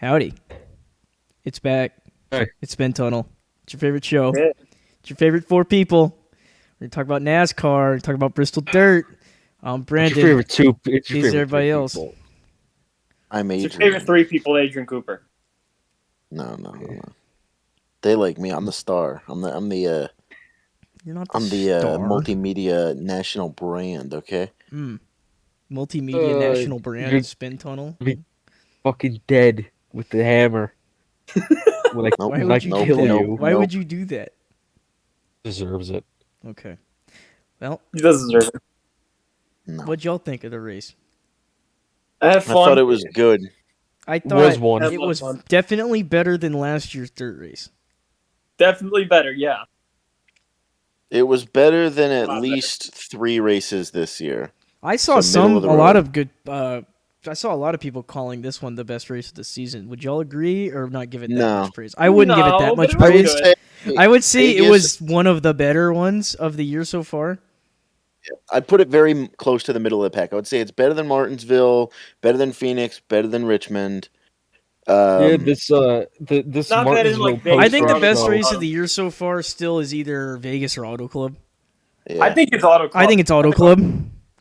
Howdy. It's back. Hey. It's Spin Tunnel. It's your favorite show. Yeah. It's your favorite four people. We're going to talk about NASCAR. We're going to talk about Bristol Dirt. I'm It's Brandon. your favorite two. It's your He's favorite everybody three else. people. I'm It's Adrian. your favorite three people, Adrian Cooper. No. They like me. I'm the star. I'm the You're not the I'm the star. multimedia national brand. Okay. Multimedia national brand you're- Spin Tunnel. be fucking dead with the hammer. When I, Nope. Why when would I you nope, do kill that? you, Why would you do that? deserves it. Okay. Well, He does deserve it. No. what'd y'all think of the race? I had I fun. thought it was good. I Was thought one. it was Fun. definitely better than last year's dirt race. Definitely better, yeah. It was better than A at lot better. least 3 races this year. I saw So middle of the a lot road. of good. I saw a lot of people calling this one the best race of the season. Would y'all agree or not give it that No. much praise? I wouldn't give it that No, much but it I was praise. would good. say I would say it Vegas- was one of the better ones of the year so far. I'd put it very close to the middle of the pack. I would say it's better than Martinsville, better than Phoenix, better than Richmond. Yeah, this Not that in, Martinsville like, Vegas I think the Auto best Club. race of the year so far still is either Vegas or Auto Club. Yeah. I think it's Auto Club. I think it's Auto Club.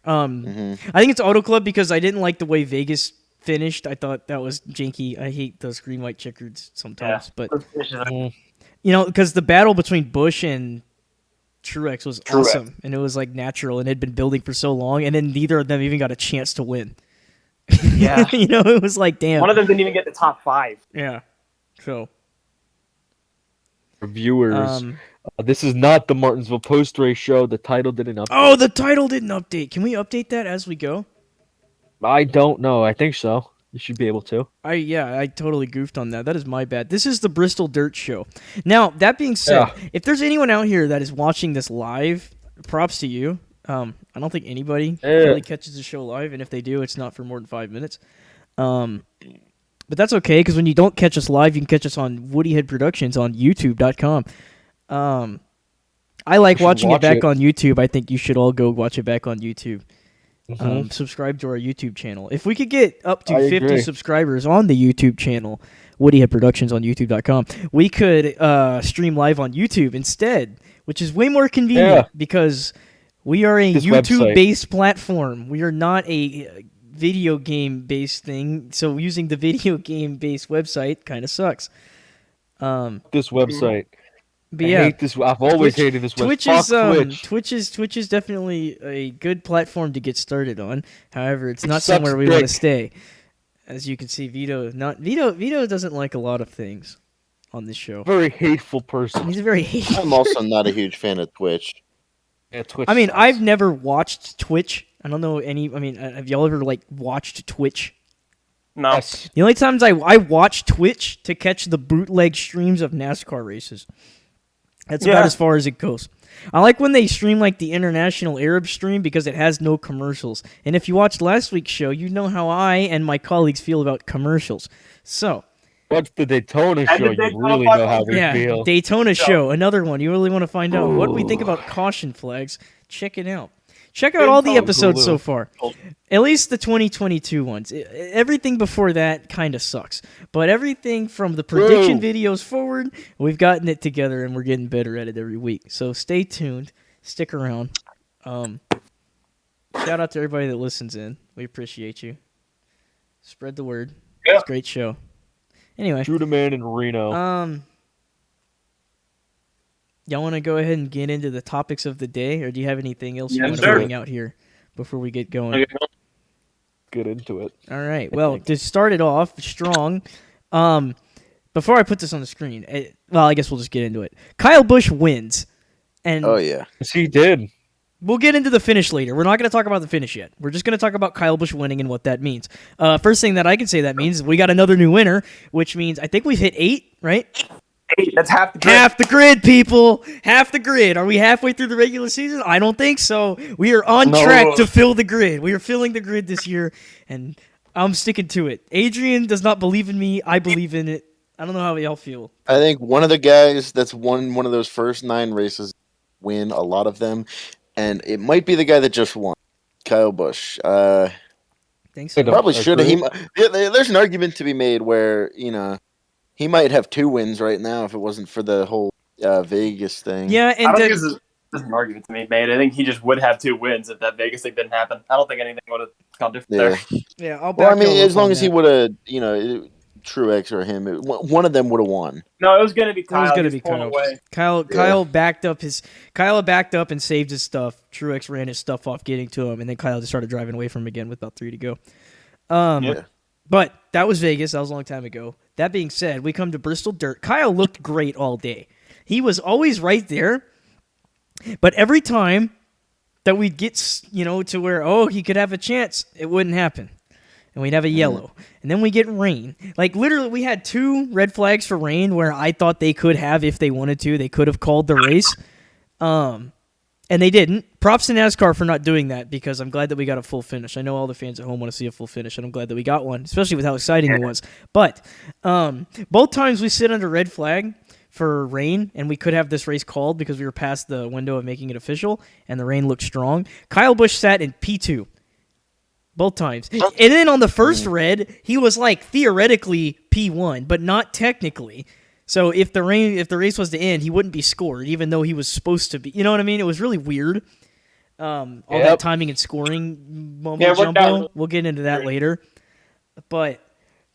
Mhm. I think it's Auto Club because I didn't like the way Vegas finished. I thought that was janky. I hate those green white checkers sometimes, but because the battle between Busch and Truex was Truex. awesome, and it was like natural and had been building for so long, and then neither of them even got a chance to win. Yeah. It was like damn. One of them didn't even get the top 5. Yeah. So, viewers. This is not the Martinsville post race show. The title didn't update. oh, the title didn't update. Can we update that as we go? I don't know. I think so. You should be able to. I totally goofed on that. That is my bad. This is the Bristol Dirt Show. Now, that being said, if there's anyone out here that is watching this live, props to you. I don't think anybody really catches the show live, and if they do, it's not for more than 5 minutes. But that's okay, because when you don't catch us live, you can catch us on Woodyhead Productions on YouTube.com. I like You should watching it watch back it. on YouTube. I think you should all go watch it back on YouTube. Mhm. Subscribe to our YouTube channel. If we could get up to I 50 agree. subscribers on the YouTube channel, Woodyhead Productions on YouTube.com, we could stream live on YouTube instead, which is way more convenient because we are a This YouTube-based platform. We are not a video game-based thing, so using the video game-based website kind of sucks. This website. But I yeah, hate this. I've always hated this website. Twitch Fuck is Twitch is definitely a good platform to get started on. However, it's not sucks somewhere we want to dick. stay. As you can see, Vito doesn't like a lot of things on this show. Very hateful person. He's a very hateful. I'm also not a huge fan of Twitch. Yeah, Twitch I mean, sucks. I've never watched Twitch. I don't know any. I mean, have y'all ever watched Twitch? No. Yes. The only times I watch Twitch to catch the bootleg streams of NASCAR races. That's about Yeah. as far as it goes. I like when they stream the international Arab stream because it has no commercials. And if you watched last week's show, you know how I and my colleagues feel about commercials. So, What's the Daytona And show? the You Daytona really know how we yeah, feel. Daytona So- show, another one. You really want to find out what we think about caution flags? Check it out. Check out all the episodes so far. At least the 2022 ones. Everything before that kind of sucks. But everything from the prediction videos forward, we've gotten it together and we're getting better at it every week. So stay tuned. Stick around. Shout out to everybody that listens in. We appreciate you. Spread the word. Yeah. It's a great show. Anyway. Judah Man in Reno. Y'all want to go ahead and get into the topics of the day, or do you have anything else you Yes, want to sir. bring out here before we get going? Get into it. All right. Well, to start it off strong, before I put this on the screen, I guess we'll just get into it. Kyle Busch wins, and Oh yeah. Yes, he did. we'll get into the finish later. We're not going to talk about the finish yet. We're just going to talk about Kyle Busch winning and what that means. First thing that I can say that means we got another new winner, which means I think we've hit 8, right? 8. That's half the grid. Half the grid, people. Half the grid. Are we halfway through the regular season? I don't think so. We are on No. track to fill the grid. We are filling the grid this year, and I'm sticking to it. Adrian does not believe in me. I believe in it. I don't know how y'all feel. I think one of the guys that's won one of those first 9 races win a lot of them, and it might be the guy that just won, Kyle Busch. Think so? Probably should have. There's an argument to be made where he might have 2 wins right now if it wasn't for the whole Vegas thing. Yeah, and I don't think there's an argument to be made. I think he just would have 2 wins if that Vegas thing didn't happen. I don't think anything would have gone different there. Yeah, I'll back well, I mean, you as long on as he that. would have, Truex or him, one of them would have won. No, it was going to be Kyle. It was going to He be was pulling away. Kyle backed up Kyle backed up and saved his stuff. Truex ran his stuff off getting to him, and then Kyle just started driving away from him again with about 3 to go. But that was Vegas. That was a long time ago. That being said, we come to Bristol Dirt. Kyle looked great all day. He was always right there. But every time that we'd get, to where, he could have a chance, it wouldn't happen. And we'd have a yellow. And then we get rain. Like, literally, we had 2 red flags for rain where I thought they could have, if they wanted to, they could have called the race. And they didn't. Props to NASCAR for not doing that, because I'm glad that we got a full finish. I know all the fans at home want to see a full finish, and I'm glad that we got one, especially with how exciting it was. But both times we sit under red flag for rain, and we could have this race called because we were past the window of making it official, and the rain looked strong. Kyle Busch sat in P2 both times. And then on the first red, he was like theoretically P1, but not technically. So if the race was to end, he wouldn't be scored, even though he was supposed to be. You know what I mean? It was really weird. All that timing and scoring mumbo jumbo. We'll get into that later. But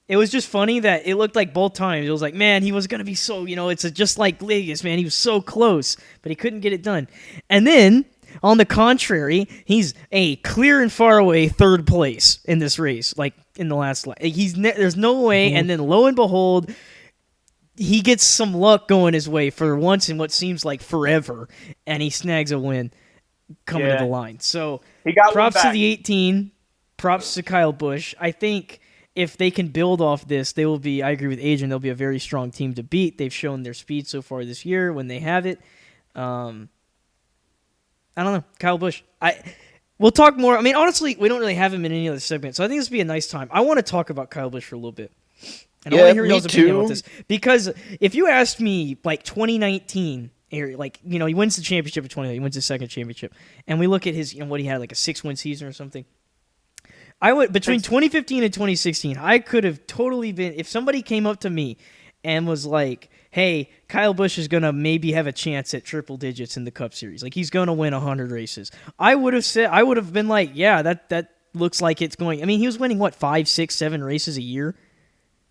it was just funny that it looked like both times. It was like, man, he was going to be so, it's just like Vegas, man. He was so close, but he couldn't get it done. And then, on the contrary, he's a clear and far away 3rd place in this race, like in the last lap. There's no way, and then lo and behold, he gets some luck going his way for once in what seems like forever, and he snags a win coming to the line. So he got props to the 18, props to Kyle Busch. I think if they can build off this, they will be, I agree with Adrian, they'll be a very strong team to beat. They've shown their speed so far this year when they have it. I don't know. Kyle Busch. We'll talk more. I mean, honestly, we don't really have him in any other segment, so I think this would be a nice time. I want to talk about Kyle Busch for a little bit. And I want to hear y'all's opinion about this. Because if you asked me, like, 2019, like, he wins the championship in 2019, he wins his 2nd championship, and we look at his, what he had, like a 6-win season or something. Between 2015 and 2016, I could have totally been, if somebody came up to me and was like, hey, Kyle Busch is going to maybe have a chance at triple digits in the Cup Series. Like, he's going to win 100 races. I would have been like, yeah, that looks like it's going. I mean, he was winning, 5, 6, 7 races a year?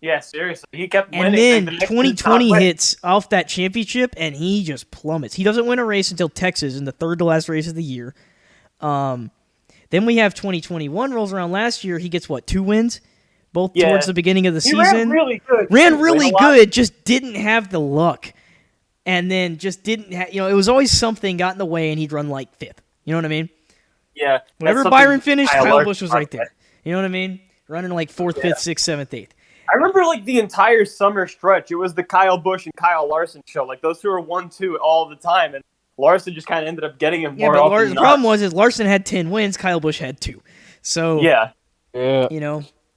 Yeah, seriously. He kept winning. And then 2020 hits off that championship, and he just plummets. He doesn't win a race until Texas in the 3rd to last race of the year. Then we have 2021 rolls around last year. He gets, 2 wins? Both towards the beginning of the season. Ran really good. Ran really good, just didn't have the luck. And then just didn't have, it was always something got in the way, and he'd run 5th. You know what I mean? Yeah. Whenever Byron finished, Kyle Busch was right there. You know what I mean? Running 4th, 5th, 6th, 7th, 8th. I remember the entire summer stretch. It was the Kyle Busch and Kyle Larson show. Like, those two were 1-2 all the time, and Larson just kind of ended up getting him more often. The problem was Larson had 10 wins, Kyle Busch had 2. So yeah.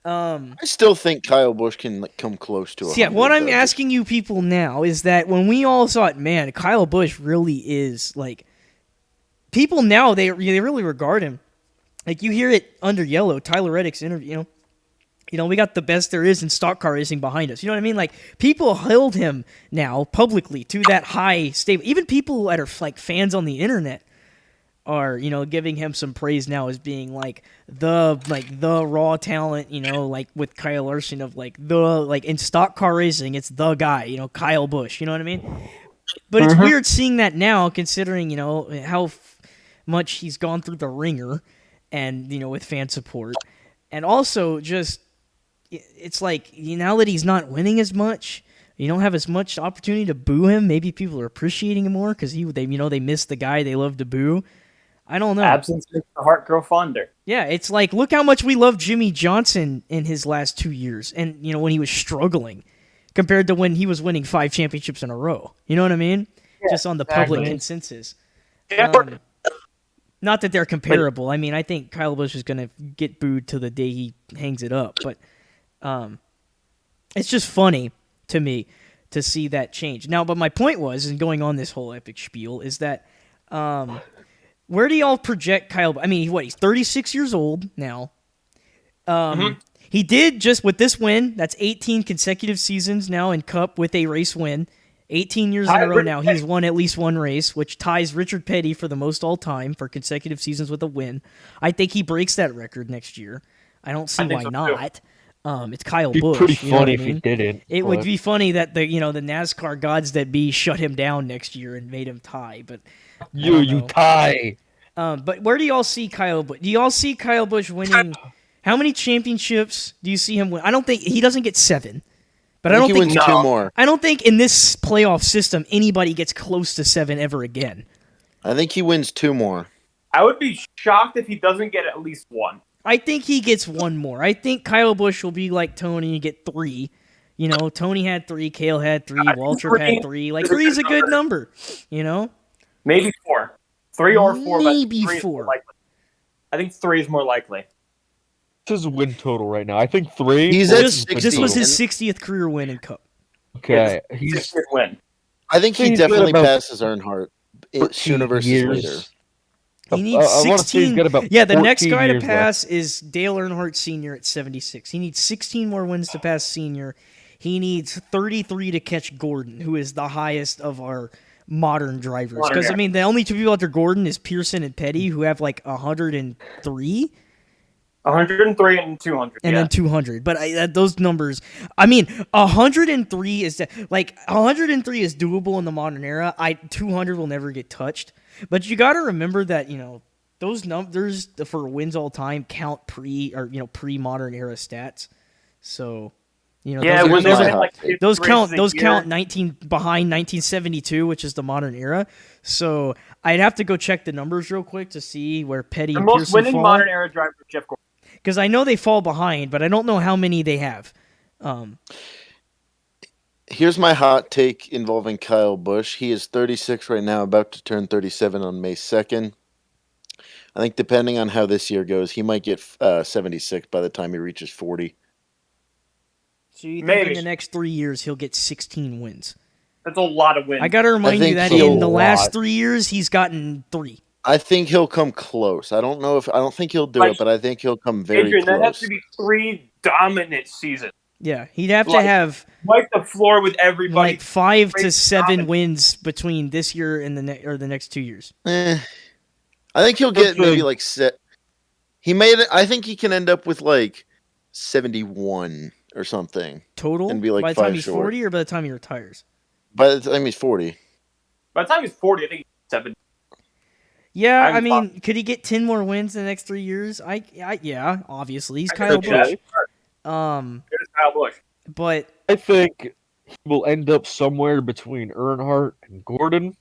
I still think Kyle Busch can come close to it. Yeah, what I'm asking you people now is that when we all saw it, man, Kyle Busch really is people now they really regard him. Like, you hear it under yellow, Tyler Reddick's interview. We got the best there is in stock car racing behind us. You know what I mean? Like, people held him now publicly to that high stable. Even people that are fans on the internet are, giving him some praise now as being the raw talent, with Kyle Larson of in stock car racing, it's the guy, Kyle Busch, you know what I mean? But it's weird seeing that now, considering, how much he's gone through the ringer and, with fan support. And also just, it's now that he's not winning as much, you don't have as much opportunity to boo him. Maybe people are appreciating him more because they miss the guy they love to boo. I don't know. Absence makes the heart grow fonder. Yeah, it's look how much we love Jimmy Johnson in his last 2 years, and when he was struggling, compared to when he was winning 5 championships in a row. You know what I mean? Yeah, just on the public consensus. Yeah. Not that they're comparable. I mean, I think Kyle Busch is going to get booed till the day he hangs it up, but it's just funny to me to see that change. Now, but my point was, and going on this whole epic spiel, is that where do y'all project Kyle? I mean, he's 36 years old now. He did just with this win. That's 18 consecutive seasons now in Cup with a race win. 18 years in a row now. He's won at least one race, which ties Richard Petty for the most all time for consecutive seasons with a win. I think he breaks that record next year. I don't see why not. It's Kyle Busch. It'd be pretty funny if he didn't. It would be funny that the NASCAR gods that be shut him down next year and made him tie. But you tie. But where do y'all see Kyle Busch? Do y'all see Kyle Busch winning? How many championships do you see him win? I don't think he doesn't get 7. But I don't think he wins 2 more. I don't think in this playoff system anybody gets close to 7 ever again. I think he wins 2 more. I would be shocked if he doesn't get at least 1. I think he gets 1 more. I think Kyle Busch will be like Tony and get 3. Tony had 3, Cale had 3, Waltrip had 3. Like 3 is a good number. Maybe 4, 3 or 4. Maybe but 4. I think 3 is more likely. His win total right now. I think 3. He's at 60. This was his 60th career win in Cup. Okay, He's 60th win. I think he definitely passes Earnhart sooner versus later. He needs 16. The next guy to pass left. is Dale Earnhardt Sr. at 76. He needs 16 more wins to pass Sr. He needs 33 to catch Gordon, who is the highest of our modern drivers. Because, the only 2 people after Gordon is Pearson and Petty, who have like 103. 103 and 200. And then 200. But those numbers, 103 is 103 is doable in the modern era. 200 will never get touched. But you got to remember that, those numbers for wins all time count pre-modern era stats. So, those count 19 behind 1972, which is the modern era. So, I'd have to go check the numbers real quick to see where Petty and Pearson fall. The most winning modern era driver, Jeff Gordon. Because I know they fall behind, but I don't know how many they have. Here's my hot take involving Kyle Busch. He is 36 right now, about to turn 37 on May 2nd. I think depending on how this year goes, he might get 76 by the time he reaches 40. So you think in the next 3 years he'll get 16 wins? That's a lot of wins. I got to remind you that in the last 3 years he's gotten 3. I think he'll come close. I don't think he'll do it, but I think he'll come very close. That has to be 3 dominant seasons. Yeah, he'd have to have wipe the floor with everybody. Like 5 to 7 wins between this year and the next 2 years. I think he'll get maybe like I think he can end up with like 71 or something total. And be like by the time he's 40 or by the time he retires. By the time he's 40. By the time he's 40, I think he's 70. Yeah, could he get 10 more wins in the next 3 years? Yeah, obviously. He's Kyle Busch. Kyle Busch. But I think he will end up somewhere between Earnhardt and Gordon.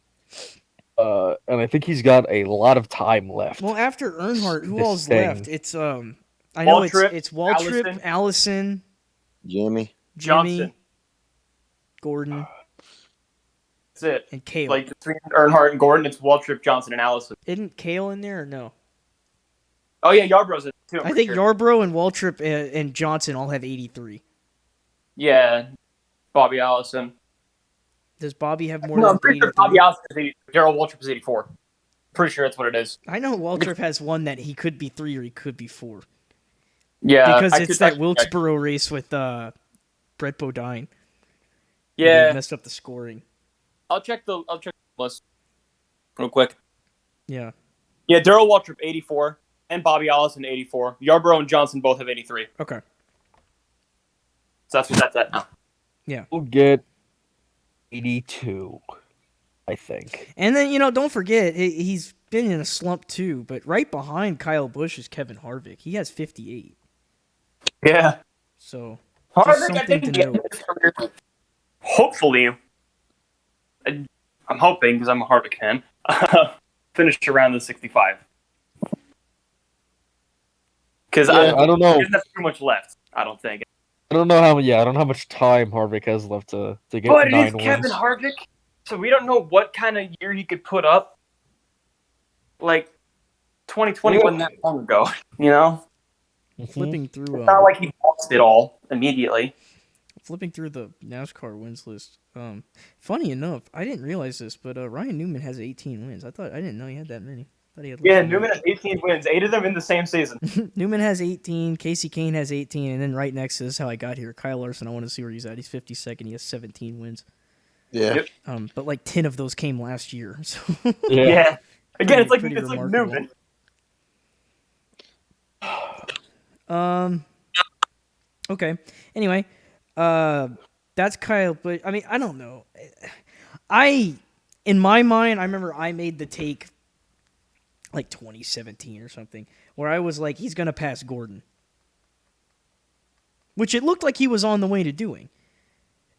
And I think he's got a lot of time left. Well, after Earnhardt, who all's left? It's I know it's Waltrip, Allison, Jimmy, Johnson, Gordon. That's it. And Cale. Like between Earnhardt and Gordon, it's Waltrip, Johnson, and Allison. Isn't Cale in there or no? Oh yeah, Yarborough's in too. I think Yarborough and Waltrip and Johnson all have 83. Yeah, Bobby Allison. Does Bobby have more? No, than I'm pretty sure Bobby Allison is 80. Darrell Waltrip is 84. Pretty sure that's what it is. I know Waltrip has one that he could be 3 or he could be 4. Yeah, because it's that Wilkesboro race with Brett Bodine. Yeah, they messed up the scoring. I'll check the list real quick. Yeah. Yeah, Darrell Waltrip 84 and Bobby Allison 84. Yarborough and Johnson both have 83. Okay. So that's what that's at now. Yeah. We'll get 82, I think. And then, don't forget, he's been in a slump too, but right behind Kyle Busch is Kevin Harvick. He has 58. Yeah. So, Harvick, I think, hopefully, I'm hoping, because I'm a Harvick fan, finish around the 65. Because I don't know. He doesn't have too much left, I don't think. I don't know how much time Harvick has left to get 9 wins. But it is Kevin Harvick, so we don't know what kind of year he could put up. Like, 2020 wasn't that long ago, Flipping through... It's not like he lost it all immediately. Flipping through the NASCAR wins list. Funny enough, I didn't realize this, but Ryan Newman has 18 wins. I didn't know he had that many. Yeah, Newman has 18 wins, 8 of them in the same season. Newman has 18. Casey Kane has 18, and then right next to this, how I got here, Kyle Larson. I want to see where he's at. He's 52nd. He has 17 wins. Yeah. Yep. But like 10 of those came last year. So Yeah. Again, it's like remarkable. Newman. Okay. Anyway, that's Kyle. But I mean, I don't know. In my mind, I remember I made the take like 2017 or something, where I was like, he's gonna pass Gordon, which it looked like he was on the way to doing.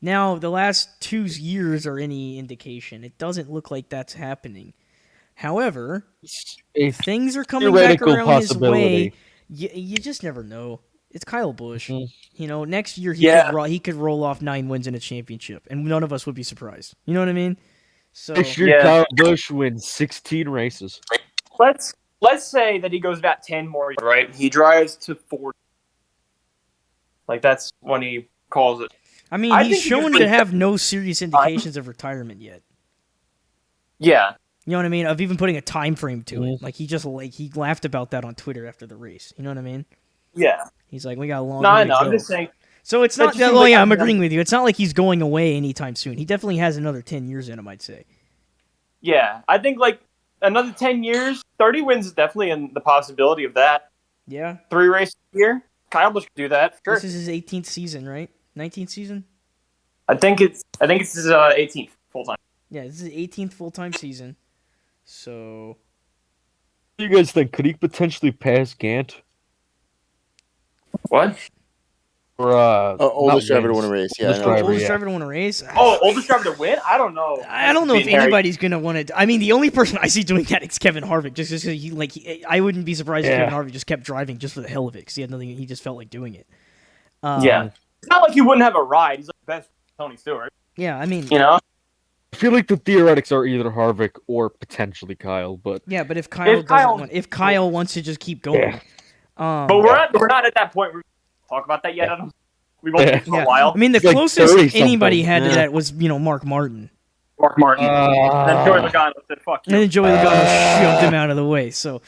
Now, the last 2 years are any indication, it doesn't look like that's happening. However, if things are coming back around his way, you just never know. It's Kyle Busch. Mm-hmm. Next year he could roll off 9 wins in a championship, and none of us would be surprised. You know what I mean? So next year, Kyle Busch wins 16 races. Let's say that he goes about 10 more, right? He drives to 40. Like, that's when he calls it. I mean, he's shown to have no serious indications of retirement yet. Yeah. You know what I mean? Of even putting a time frame to it. Like, he laughed about that on Twitter after the race. You know what I mean? Yeah. He's like, we got a long way No, to go. I'm just saying. So it's not that, I'm agreeing with you. It's not like he's going away anytime soon. He definitely has another 10 years in him, I'd say. Yeah. I think, like, another 10 years, 30 wins is definitely in the possibility of that. Yeah. 3 races a year. Kyle Busch could do that. Sure. This is his 18th season, right? 19th season? I think it's his 18th full-time. Yeah, this is his 18th full-time season. So... What do you guys think? Could he potentially pass Gant? What? Or, oldest driver to win a race. Yeah, oldest driver to win a race? Oh, oldest driver to win? I don't know. I don't know if anybody's going to want to... I mean, the only person I see doing that is Kevin Harvick. Just because I wouldn't be surprised if Kevin Harvick just kept driving just for the hell of it, because he had nothing. He just felt like doing it. Yeah. It's not like he wouldn't have a ride. He's like the best Tony Stewart. Yeah, I mean... I feel like the theoretics are either Harvick or potentially Kyle, but... Yeah, but if Kyle wants to just keep going... Yeah. But we're not at that point. We're talk about that yet. We won't be for a while. I mean, the closest anybody had to that was, Mark Martin. Mark Martin. And then Joey Logano said, fuck you. And then Joey Logano shoved him out of the way. So,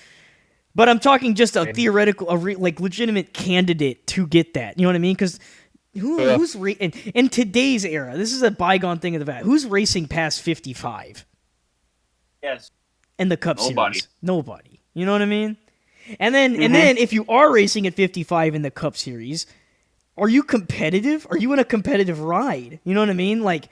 but I'm talking just a theoretical, legitimate candidate to get that. You know what I mean? Because who's in today's era, this is a bygone thing of the past. Who's racing past 55? Yes. In the Cup Series? Nobody. You know what I mean? And then if you are racing at 55 in the Cup Series, are you competitive? Are you in a competitive ride? You know what I mean? Like,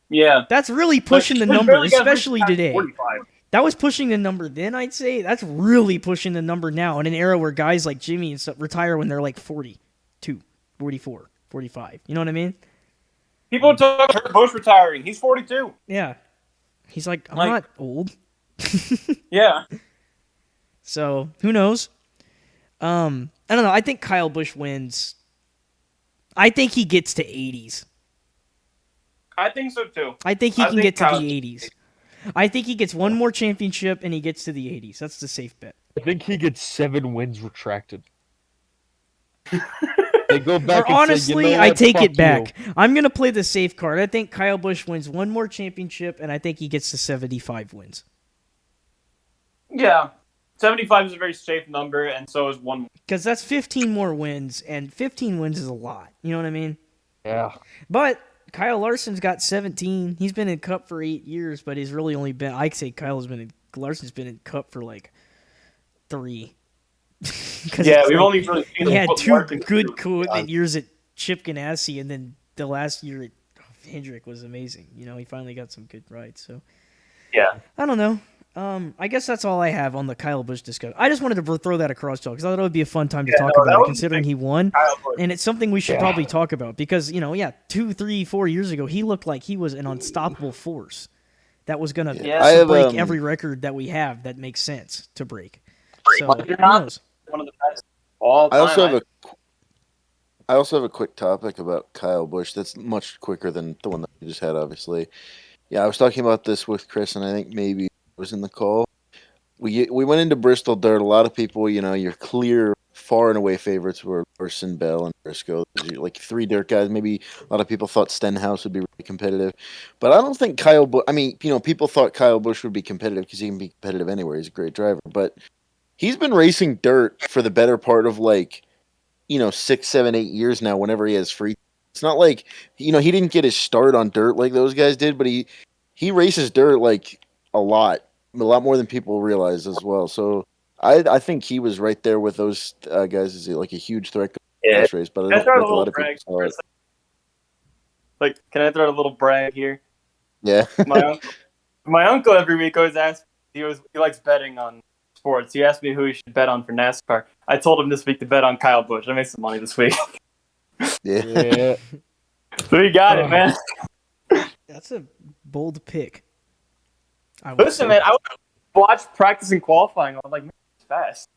yeah, that's really pushing the number, especially today. 45. That was pushing the number then, I'd say. That's really pushing the number now in an era where guys like Jimmy and stuff retire when they're like 42, 44, 45. You know what I mean? People talk about Busch retiring. He's 42. Yeah. He's like, I'm not old. Yeah. So, who knows? I don't know. I think Kyle Busch wins. I think he gets to 80s. I think so, too. I think he can get to the 80s. I think he gets one more championship and he gets to the 80s. That's the safe bet. I think he gets 7 wins retracted. They go back or honestly, I take it back. I'm going to play the safe card. I think Kyle Busch wins one more championship and I think he gets to 75 wins. Yeah. 75 is a very safe number, and so is 1 more. Because that's 15 more wins, and 15 wins is a lot. You know what I mean? Yeah. But Kyle Larson's got 17. He's been in Cup for 8 years, but he's really only been... I'd say Larson's been in Cup for, 3. Yeah, we've only really seen he had 2 good commitment years at Chip Ganassi, and then the last year at Hendrick was amazing. He finally got some good rides, so... Yeah. I don't know. I guess that's all I have on the Kyle Busch discussion. I just wanted to throw that across, Joe, because I thought it would be a fun time to talk about it, considering he won. And it's something we should probably talk about, because, 2, 3, 4 years ago, he looked like he was an unstoppable force that was going to break every record that we have that makes sense to break. So, who knows? One of the best all time. I also have a quick topic about Kyle Busch that's much quicker than the one that we just had, obviously. Yeah, I was talking about this with Chris, and I think maybe was in the call. We went into Bristol Dirt. A lot of people, your clear far and away favorites were Larson, Bell, and Briscoe. Like 3 dirt guys. Maybe a lot of people thought Stenhouse would be really competitive, but I don't think Kyle Busch. I mean, people thought Kyle Busch would be competitive because he can be competitive anywhere. He's a great driver, but he's been racing dirt for the better part of 6, 7, 8 years now. Whenever he has free, it's not like he didn't get his start on dirt like those guys did, but he races dirt a lot more than people realize as well. So I think he was right there with those guys as a huge threat Yeah. last race. But I don't think a lot of people saw it. Can I throw out a little brag here? Yeah. My uncle every week always asks. He likes betting on sports. He asked me who he should bet on for NASCAR. I told him this week to bet on Kyle Busch. I made some money this week. Yeah. So he got it, man. That's a bold pick. Listen, man, I watched practice and qualifying. I'm like, man, it's fast.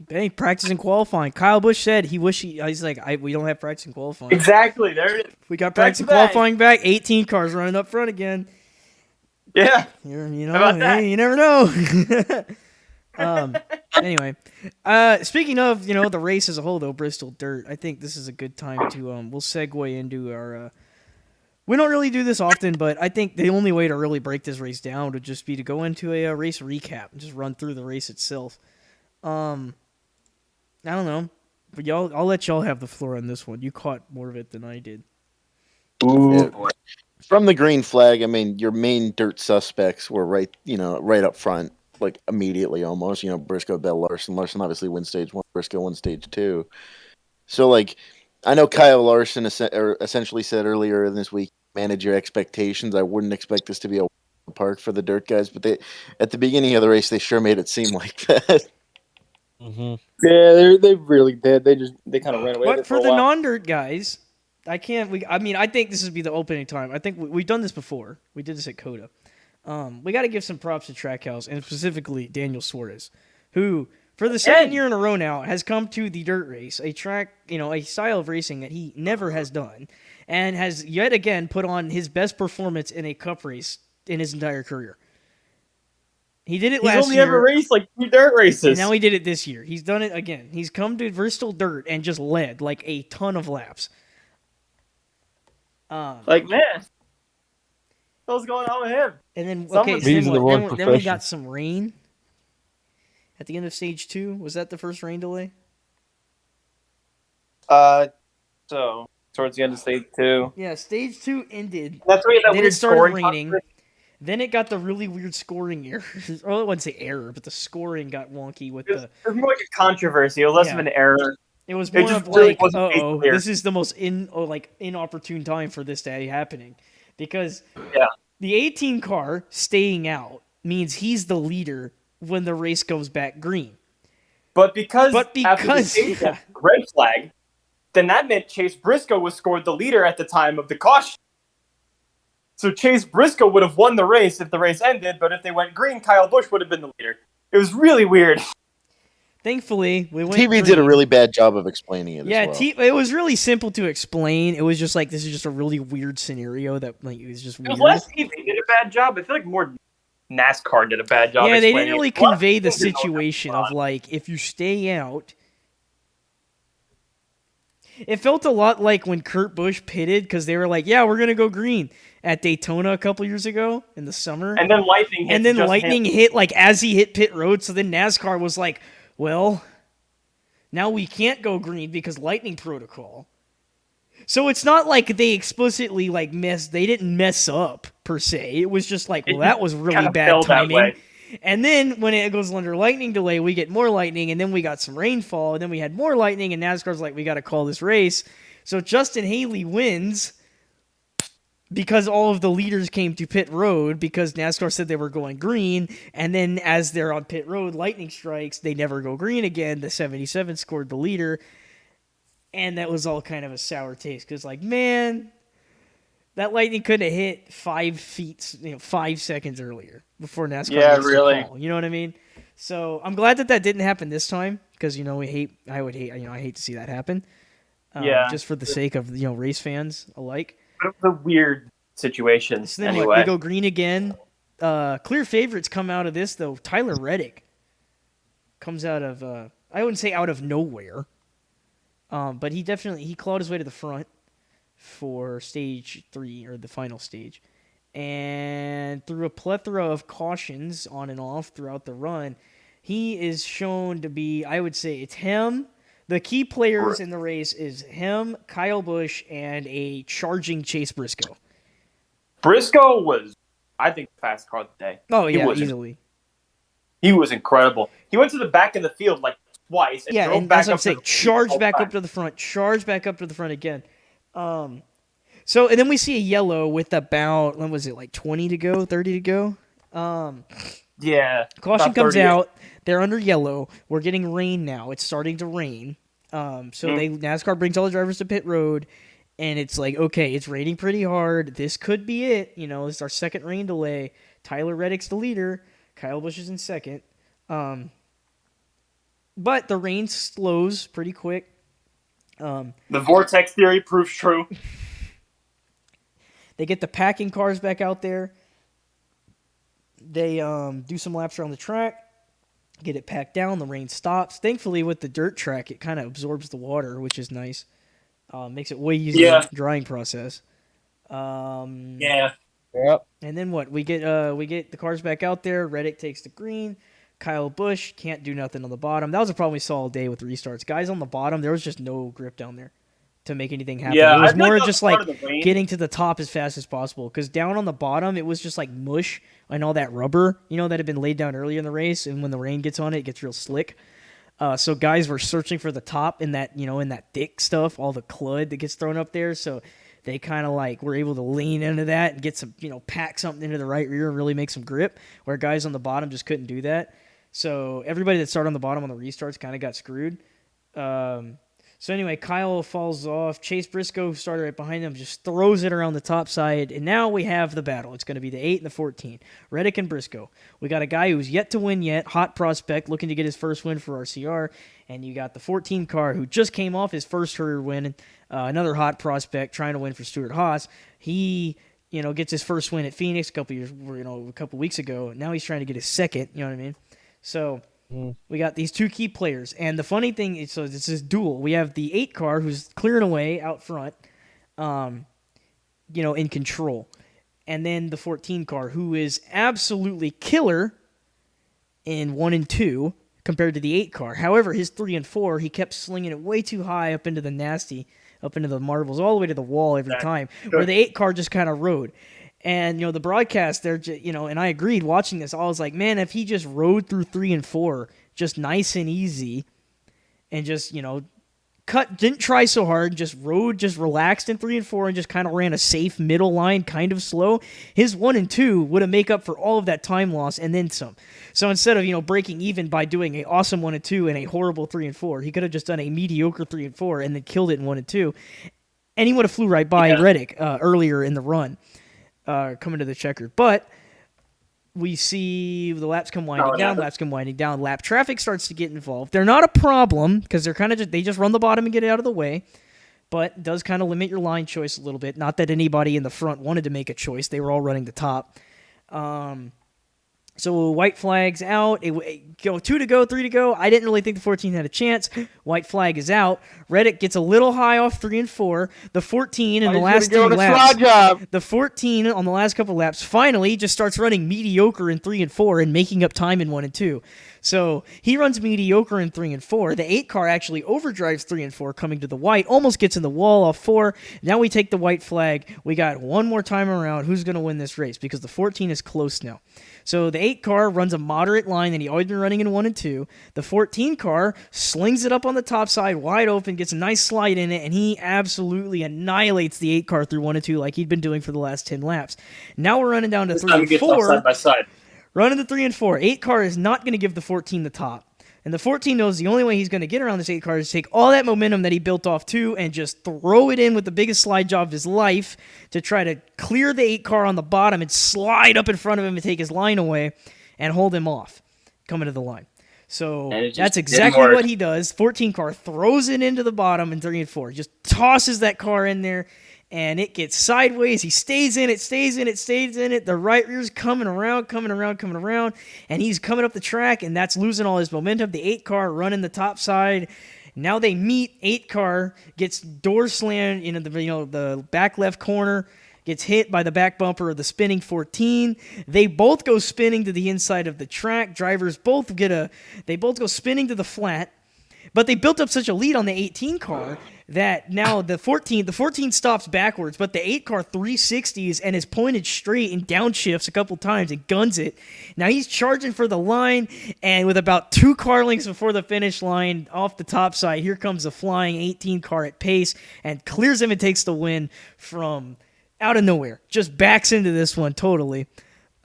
Hey, practice and qualifying. Kyle Busch said he's like, we don't have practice and qualifying. Exactly. There it is. We got practice and qualifying back. 18 cars running up front again. Yeah. You never know. Anyway, speaking of, the race as a whole, though, Bristol Dirt, I think this is a good time to, we'll segue into our, we don't really do this often, but I think the only way to really break this race down would just be to go into a race recap and just run through the race itself. I don't know, but I'll let y'all have the floor on this one. You caught more of it than I did. Ooh. Yeah. From the green flag, I mean, your main dirt suspects were right up front, immediately almost. Briscoe, Bell, Larson. Larson obviously won stage 1. Briscoe won stage 2. So, I know Kyle Larson essentially said earlier in this week, manage your expectations. I wouldn't expect this to be a park for the dirt guys, but at the beginning of the race, they sure made it seem like that. Mm-hmm. Yeah, they really did. They kind of ran away. But for the non-dirt guys, I think this would be the opening time. I think we've done this before. We did this at Coda. We got to give some props to Trackhouse, and specifically Daniel Suarez, who for the second year in a row now has come to the dirt race, a track, a style of racing that he never has done, and has yet again put on his best performance in a cup race in his entire career. He did it last year. He's only ever raced 2 dirt races. And now he did it this year. He's done it again. He's come to Bristol Dirt and just led a ton of laps. Man, what's going on with him? And then then we got some rain at the end of stage 2. Was that the first rain delay? So towards the end of stage 2. Yeah, stage 2 ended. That's where then it started raining. Then it got the really weird scoring error. Well, I wouldn't say error, but the scoring got wonky with It was more like a controversy. It was less of an error. It was more of really this is the most inopportune time for this to be happening. Because the 18 car staying out means he's the leader when the race goes back green. But because after the stage red flag, then that meant Chase Briscoe was scored the leader at the time of the caution. So Chase Briscoe would have won the race if the race ended, but if they went green, Kyle Busch would have been the leader. It was really weird. Thankfully, we went TV green. did a really bad job of explaining it. Yeah, as well. It was really simple to explain. It was just this is just a really weird scenario that it was just weird. It was less TV did a bad job. I feel like more NASCAR did a bad job. Yeah, they didn't really convey the situation of if you stay out. It felt a lot like when Kurt Busch pitted because they were like, "Yeah, we're gonna go green" at Daytona a couple years ago in the summer, and then lightning hit as he hit pit road. So then NASCAR was like, "Well, now we can't go green because lightning protocol." So it's not like they explicitly they didn't mess up per se. It was just that was really bad timing. And then when it goes under lightning delay, we get more lightning, and then we got some rainfall, and then we had more lightning, and NASCAR's like, we got to call this race. So Justin Haley wins because all of the leaders came to pit road because NASCAR said they were going green, and then as they're on pit road, lightning strikes, they never go green again. The 77 scored the leader, and that was all kind of a sour taste because, man, that lightning could have hit 5 feet, 5 seconds earlier before NASCAR makes the call. You know what I mean? So I'm glad that didn't happen this time because I hate to see that happen. Just for the sake of race fans alike. But it was a weird situation. So then we go green again. Clear favorites come out of this though. Tyler Reddick comes out of I wouldn't say out of nowhere, but he clawed his way to the front for stage 3, or the final stage. And through a plethora of cautions on and off throughout the run, he is shown to be, I would say, it's him. The key players in the race is him, Kyle Busch, and a charging Chase Briscoe. Briscoe was, I think, the fastest car of the day. Oh, yeah, easily. He was incredible. He went to the back of the field like twice. And and that's what I'm saying. Charge back up to the front. Charge back up to the front again. So, and then we see a yellow with about, when was it, like 20 to go, 30 to go? Yeah. Caution comes out. They're under yellow. We're getting rain now. It's starting to rain. NASCAR brings all the drivers to pit road, and it's like, okay, it's raining pretty hard. This could be it. This is our second rain delay. Tyler Reddick's the leader. Kyle Busch is in second. But the rain slows pretty quick. The vortex theory proves true. They get the packing cars back out there. They do some laps around the track, get it packed down. The rain stops. Thankfully, with the dirt track, it kind of absorbs the water, which is nice. Makes it way easier drying process. Yeah. Yep. And then what? We get the cars back out there. Reddick takes the green. Kyle Busch can't do nothing on the bottom. That was a problem we saw all day with restarts. Guys on the bottom, there was just no grip down there to make anything happen. Yeah, it was more just like getting to the top as fast as possible. Because down on the bottom, it was just like mush and all that rubber, that had been laid down earlier in the race. And when the rain gets on it, it gets real slick. So guys were searching for the top in that, in that thick stuff, all the crud that gets thrown up there. So they kind of like were able to lean into that and get some, pack something into the right rear and really make some grip, where guys on the bottom just couldn't do that. So everybody that started on the bottom on the restarts kind of got screwed. So anyway, Kyle falls off. Chase Briscoe started right behind him, just throws it around the top side, and now we have the battle. It's going to be the 8 and the 14. Reddick and Briscoe. We got a guy who's yet to win yet, hot prospect, looking to get his first win for RCR, and you got the 14 car who just came off his first career win, another hot prospect trying to win for Stewart-Haas. He, gets his first win at Phoenix a couple weeks ago. Now he's trying to get his second, you know what I mean? So we got these two key players. And the funny thing is, so this is duel. We have the 8 car who's clearing away out front, in control. And then the 14 car who is absolutely killer in 1 and 2 compared to the 8 car. However, his 3 and 4, he kept slinging it way too high up into the nasty, up into the marbles, all the way to the wall every time, where the 8 car just kind of rode. And, the broadcast there, and I agreed watching this. I was like, man, if he just rode through 3 and 4 just nice and easy and just, didn't try so hard, just rode, just relaxed in 3 and 4 and just kind of ran a safe middle line, kind of slow, his 1 and 2 would have make up for all of that time loss and then some. So instead of, breaking even by doing an awesome 1 and 2 and a horrible 3 and 4, he could have just done a mediocre 3 and 4 and then killed it in 1 and 2. And he would have flew right by Reddick earlier in the run. Coming to the checker. But we see the laps come winding down, lap traffic starts to get involved. They're not a problem because they're kind of they just run the bottom and get it out of the way, but it does kind of limit your line choice a little bit. Not that anybody in the front wanted to make a choice. They were all running the top. So white flag's out. 2 to go, 3 to go. I didn't really think the 14 had a chance. White flag is out. Reddick gets a little high off 3 and 4. The 14 in the last 3 laps. The 14 on the last couple laps finally just starts running mediocre in 3 and 4 and making up time in 1 and 2. So he runs mediocre in 3 and 4. The 8 car actually overdrives 3 and 4 coming to the white, almost gets in the wall off 4. Now we take the white flag. We got one more time around. Who's going to win this race? Because the 14 is close now. So the 8 car runs a moderate line that he always been running in 1 and 2. The 14 car slings it up on the top side, wide open, gets a nice slide in it, and he absolutely annihilates the 8 car through 1 and 2 like he'd been doing for the last 10 laps. Now we're running down to 3 and 4. Side by side. Running to 3 and 4. 8 car is not going to give the 14 the top. And the 14 knows the only way he's going to get around this 8 car is to take all that momentum that he built off 2 and just throw it in with the biggest slide job of his life to try to clear the 8 car on the bottom and slide up in front of him and take his line away and hold him off coming to the line. So that's exactly what he does. 14 car throws it into the bottom in 3 and 4. Just tosses that car in there. and it gets sideways. He stays in it. The right rear's coming around, and he's coming up the track, and that's losing all his momentum. The 8 car running the top side. Now they meet. 8 car gets door slammed into the back left corner, gets hit by the back bumper of the spinning 14. They both go spinning to the inside of the track. Drivers both go spinning to the flat. But they built up such a lead on the 18 car that now the 14 stops backwards, but the 8 car 360s and is pointed straight and downshifts a couple times and guns it. Now he's charging for the line, and with about 2 car lengths before the finish line off the top side, here comes the flying 18 car at pace and clears him and takes the win from out of nowhere. Just backs into this one totally.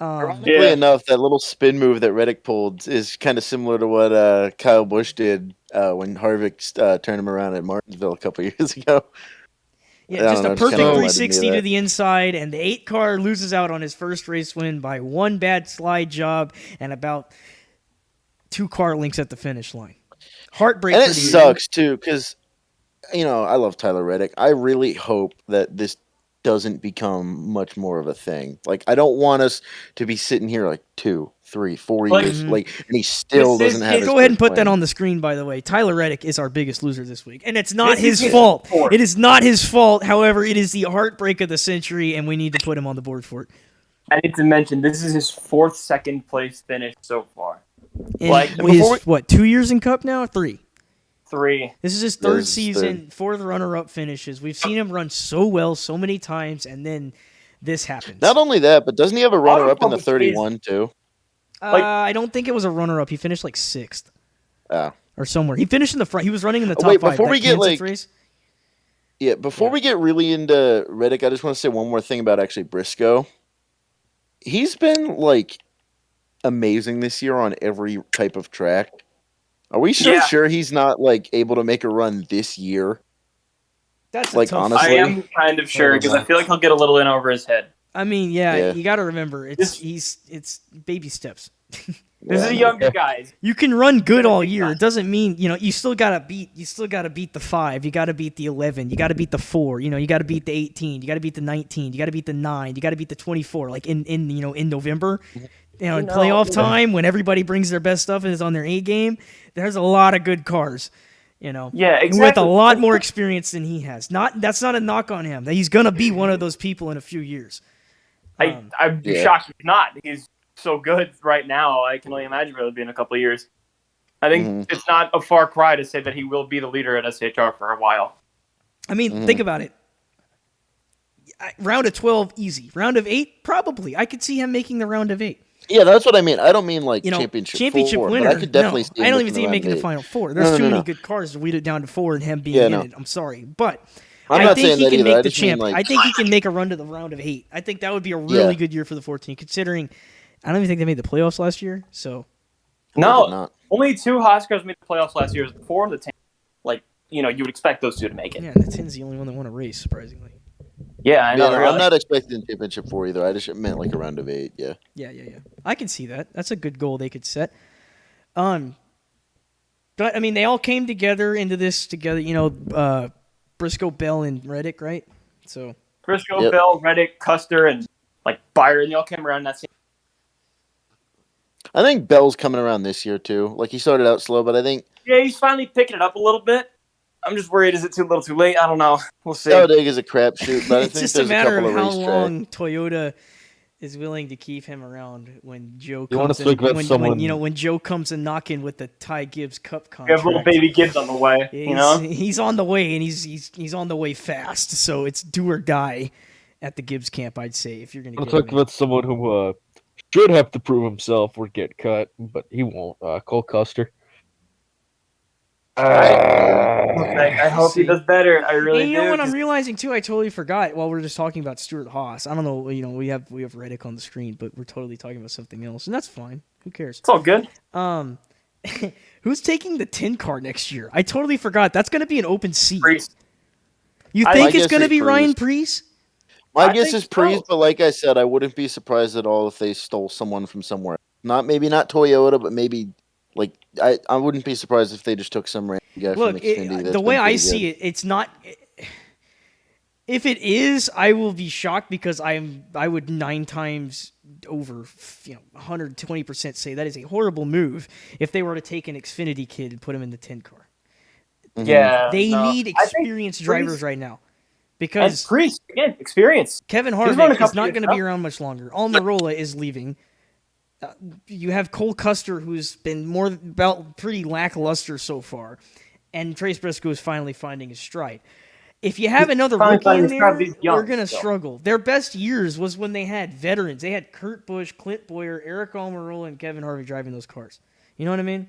Ironically enough, that little spin move that Reddick pulled is kind of similar to what Kyle Busch did when Harvick turned him around at Martinsville a couple years ago. Yeah, just a perfect 360 to the inside, and the 8 car loses out on his first race win by 1 bad slide job and about 2 car lengths at the finish line. Heartbreak. And it sucks too, because I love Tyler Reddick. I really hope that this doesn't become much more of a thing. Like, I don't want us to be sitting here like 2, 3, 4 years, and he still doesn't have. Go ahead and put that on the screen. By the way, Tyler Reddick is our biggest loser this week, and it's not his fault. It is not his fault. However, it is the heartbreak of the century, and we need to put him on the board for it. I need to mention this is his 4th second place finish so far. What, 2 years in Cup now? 3. 3. This is his 3rd season, 4th runner-up finishes. We've seen him run so well so many times, and then this happens. Not only that, but doesn't he have a runner-up in the 31 too? I don't think it was a runner-up. He finished like 6th. Or somewhere. He finished in the front. He was running in the top 5. Before we get race. we get really into Reddick, I just want to say one more thing about actually Briscoe. He's been amazing this year on every type of track. Are we sure he's not able to make a run this year? That's honestly. I am kind of sure because I feel like he'll get a little in over his head. I mean, you got to remember it's baby steps. This is a younger guy. You can run good all year. It doesn't mean you still gotta beat the 5. You gotta beat the 11. You gotta beat the 4. You gotta beat the 18. You gotta beat the 19. You gotta beat the 9. You gotta beat the 24. Like in November. In playoff time, when everybody brings their best stuff and is on their A game, there's a lot of good cars, Yeah, exactly. with a lot more experience than he has. That's not a knock on him. He's gonna be one of those people in a few years. I'm shocked he's not. He's so good right now. I can only imagine what it'll be in a couple of years. I think it's not a far cry to say that he will be the leader at SHR for a while. I mean, think about it. Round of 12, easy. Round of 8, probably. I could see him making the round of 8. Yeah, that's what I mean. I don't mean championship 4, winner. I could definitely see him. I don't even see him making the final 4. There's too many good cars to weed it down to 4 and him being in it. I'm sorry, but I think he can make the champ. I think he can make a run to the round of 8. I think that would be a really good year for the 14, considering I don't even think they made the playoffs last year. So no, only 2 Haas cars made the playoffs last year. It was the 4 and the 10. You would expect those 2 to make it. Yeah, and the 10's the only one that won a race, surprisingly. Yeah, I know. Really. I'm not expecting championship 4 either. I just meant a round of 8. Yeah. Yeah. I can see that. That's a good goal they could set. But I mean, they all came together into this together. Briscoe, Bell, and Reddick, right? So Briscoe, Bell, Reddick, Custer, and Byron. They all came around that same. I think Bell's coming around this year too. He started out slow, but I think he's finally picking it up a little bit. I'm just worried. Is it too little, too late? I don't know. We'll see. Talladega is a crapshoot, but I it's think just there's a matter couple of of how racetrack. long Toyota is willing to keep him around when Joe You want comes to speak about someone? when Joe comes and knocking with the Ty Gibbs Cup contract. We have little baby Gibbs on the way. He's on the way, and he's on the way fast. So it's do or die at the Gibbs camp, I'd say, if you're going to. Let's talk about someone who should have to prove himself or get cut, but he won't. Cole Custer. I hope he does better. I really do. You know what I'm realizing too? I totally forgot while we're just talking about Stuart Haas. I don't know. We have Reddick on the screen, but we're totally talking about something else, and that's fine. Who cares? It's all good. Who's taking the 10 car next year? I totally forgot. That's going to be an open seat. Priest. You think it's going to be Ryan Preece? My guess is Preece, but like I said, I wouldn't be surprised at all if they stole someone from somewhere. Maybe not Toyota, but maybe I wouldn't be surprised if they just took some random guy from Xfinity. The way I see it, If it is, I will be shocked because I would 9 times over, 120% say that is a horrible move if they were to take an Xfinity kid and put him in the 10 car. Yeah, they need experienced drivers right now. Because Priest, again, experience. Kevin Harvick is not going to be around much longer. Almirola is leaving. You have Cole Custer, who's been pretty lackluster so far, and Trace Briscoe is finally finding his stride. If you have another rookie in there, they're going to struggle. Their best years was when they had veterans. They had Kurt Busch, Clint Boyer, Eric Almirola, and Kevin Harvick driving those cars. You know what I mean?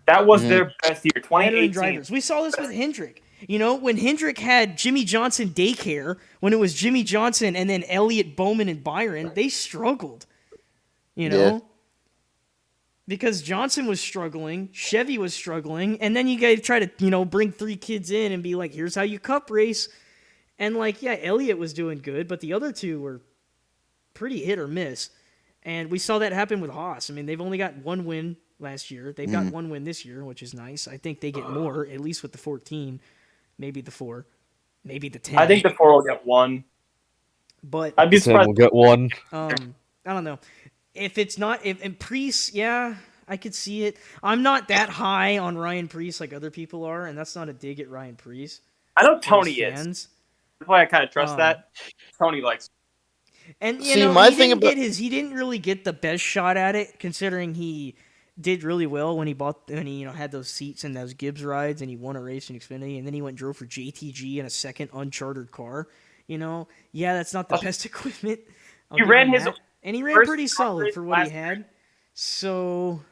That was their best year, 2018. Veteran drivers. We saw this with Hendrick. When Hendrick had Jimmy Johnson daycare, when it was Jimmy Johnson and then Elliott, Bowman, and Byron, they struggled. Because Johnson was struggling, Chevy was struggling, and then you guys try to, bring 3 kids in and be like, here's how you cup race. And Elliott was doing good, but the other 2 were pretty hit or miss. And we saw that happen with Haas. I mean, they've only got 1 win last year. They've got 1 win this year, which is nice. I think they get more, at least with the 14, maybe the 4, maybe the 10. I think the 4 will get 1. But I'd be surprised. We'll get 1. I don't know. If it's not, if Priest, yeah, I could see it. I'm not that high on Ryan Priest like other people are, and that's not a dig at Ryan Priest. I know Tony is. That's why I kind of trust that. Tony likes. And he didn't really get the best shot at it, considering he did really well when he had those seats and those Gibbs rides, and he won a race in Xfinity, and then he went and drove for JTG in a second unchartered car. That's not the best equipment. He ran his. And he ran pretty solid for what he had. So,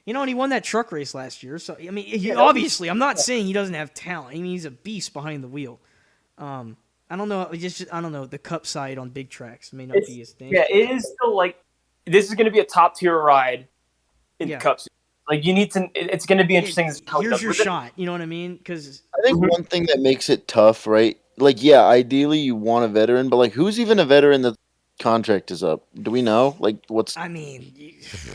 and he won that truck race last year. So, I mean, obviously, I'm not saying he doesn't have talent. I mean, he's a beast behind the wheel. I don't know. I don't know. The cup side on big tracks may not be his thing. Yeah, it is still this is going to be a top tier ride in the Cup Series. You need to. It's going to be interesting. Here's your shot. You know what I mean? Because I think one thing that makes it tough, right? Ideally you want a veteran, but who's even a veteran that contract is up? Do we know? What's? I mean,